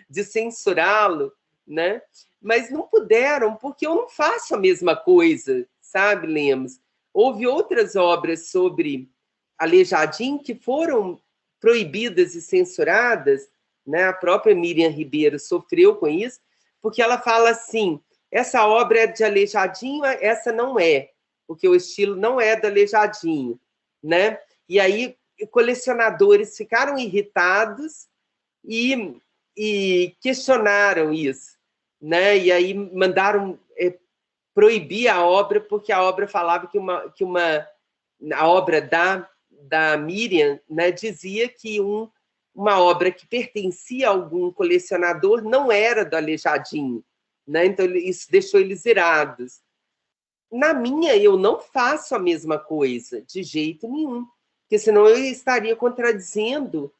de censurá-lo, né? Mas não puderam, porque eu não faço a mesma coisa, sabe, Lemos? Houve outras obras sobre Aleijadinho que foram proibidas e censuradas, né? A própria Miriam Ribeiro sofreu com isso, porque ela fala assim, essa obra é de Aleijadinho, essa não é, porque o estilo não é do Aleijadinho, né? E aí colecionadores ficaram irritados e questionaram isso, né? E aí mandaram proibir a obra, porque a obra falava que a obra da Miriam, né, dizia que uma obra que pertencia a algum colecionador não era do Aleijadinho, né? Então isso deixou eles irados. Na minha, eu não faço a mesma coisa, de jeito nenhum, porque senão eu estaria contradizendo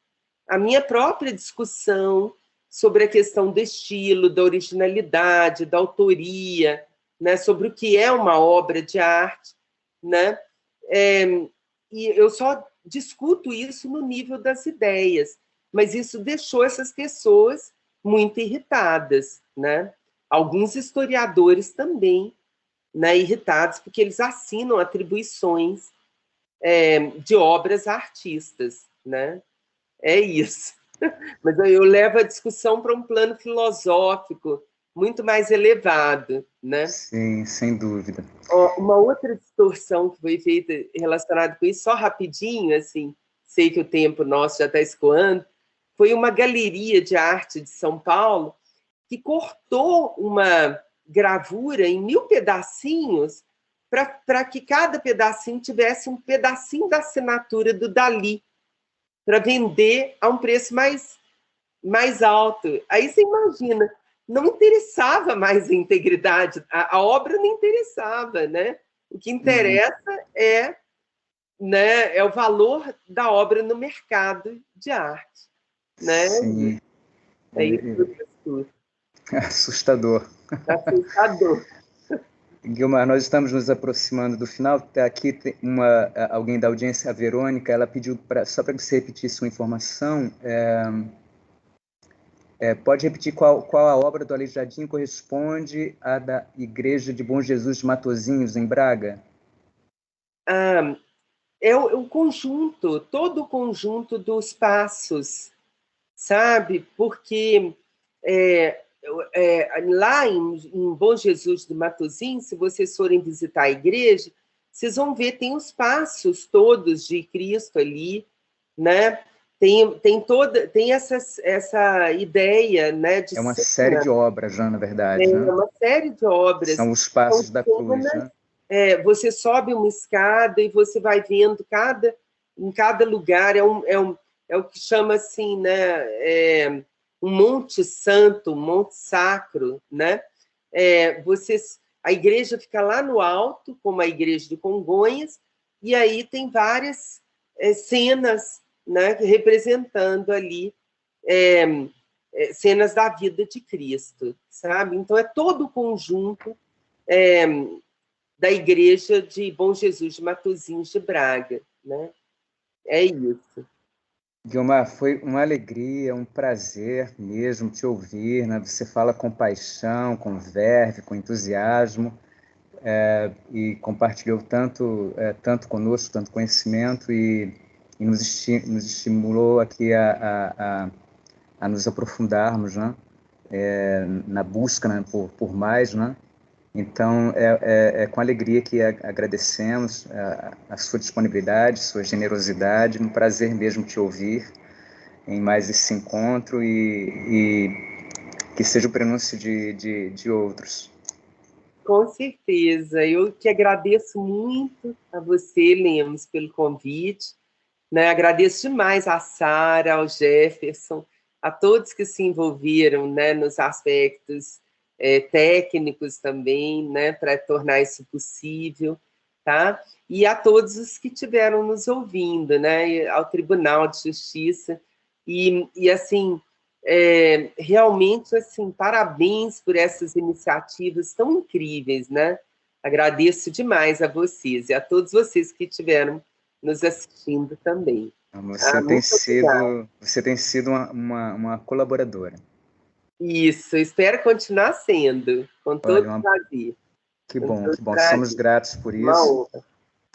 a minha própria discussão sobre a questão do estilo, da originalidade, da autoria, né, sobre o que é uma obra de arte, né? E eu só discuto isso no nível das ideias, mas isso deixou essas pessoas muito irritadas, né? alguns historiadores também, né, irritados, porque eles assinam atribuições de obras a artistas, né? É isso. Mas eu levo a discussão para um plano filosófico muito mais elevado, né? Sim, sem dúvida. Uma outra distorção que foi feita relacionada com isso, só rapidinho, assim, sei que o tempo nosso já está escoando, foi uma galeria de arte de São Paulo que cortou uma gravura em 1000 pedacinhos para que cada pedacinho tivesse um pedacinho da assinatura do Dalí, para vender a um preço mais alto. Aí você imagina, não interessava mais a integridade, a obra não interessava, né? O que interessa é o valor da obra no mercado de arte, né? Sim. É isso. Assustador. Assustador. Guilmar, nós estamos nos aproximando do final. Aqui tem alguém da audiência, a Verônica, ela pediu só para você repetir sua informação. Pode repetir qual a obra do Aleijadinho corresponde à da Igreja de Bom Jesus de Matosinhos, em Braga? É o conjunto, todo o conjunto dos passos, sabe? Porque lá em Bom Jesus de Matosinhos, se vocês forem visitar a igreja, vocês vão ver, tem os passos todos de Cristo ali, né? Tem essa ideia, né? É uma série de obras, já, na verdade. É, né? uma série de obras. São os passos da cruz, né? Você sobe uma escada e você vai vendo em cada lugar, é o que chama assim, né? Um monte santo, um monte sacro, né? A igreja fica lá no alto, como a igreja de Congonhas, e aí tem várias cenas, né, representando ali cenas da vida de Cristo, sabe? Então é todo o conjunto da igreja de Bom Jesus de Matosinhos de Braga, né? É isso. Guilmar, foi uma alegria, um prazer mesmo te ouvir, né? Você fala com paixão, com verve, com entusiasmo, e compartilhou tanto conosco, tanto conhecimento, e nos estimulou aqui a nos aprofundarmos, né? Na busca, né? por mais, né? Então, com alegria que agradecemos a sua disponibilidade, sua generosidade, um prazer mesmo te ouvir em mais esse encontro e que seja o prenúncio de outros. Com certeza. Eu que agradeço muito a você, Lemos, pelo convite. Né? Agradeço demais a Sara, ao Jefferson, a todos que se envolveram, né, nos aspectos técnicos também, né, para tornar isso possível, tá? E a todos os que estiveram nos ouvindo, né, ao Tribunal de Justiça. E assim, realmente, assim, parabéns por essas iniciativas tão incríveis, né? Agradeço demais a vocês e a todos vocês que estiveram nos assistindo também. Você tem sido uma colaboradora. Isso, espero continuar sendo, com todo prazer. Que bom. Somos gratos por isso.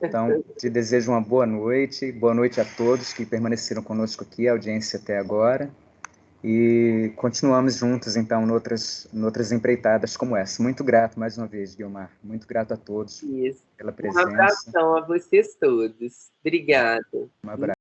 Então, te desejo uma boa noite a todos que permaneceram conosco aqui, a audiência até agora, e continuamos juntos, então, em outras empreitadas como essa. Muito grato, mais uma vez, Guilmar. Muito grato a todos pela presença. Um abração a vocês todos. Obrigada. Um abraço.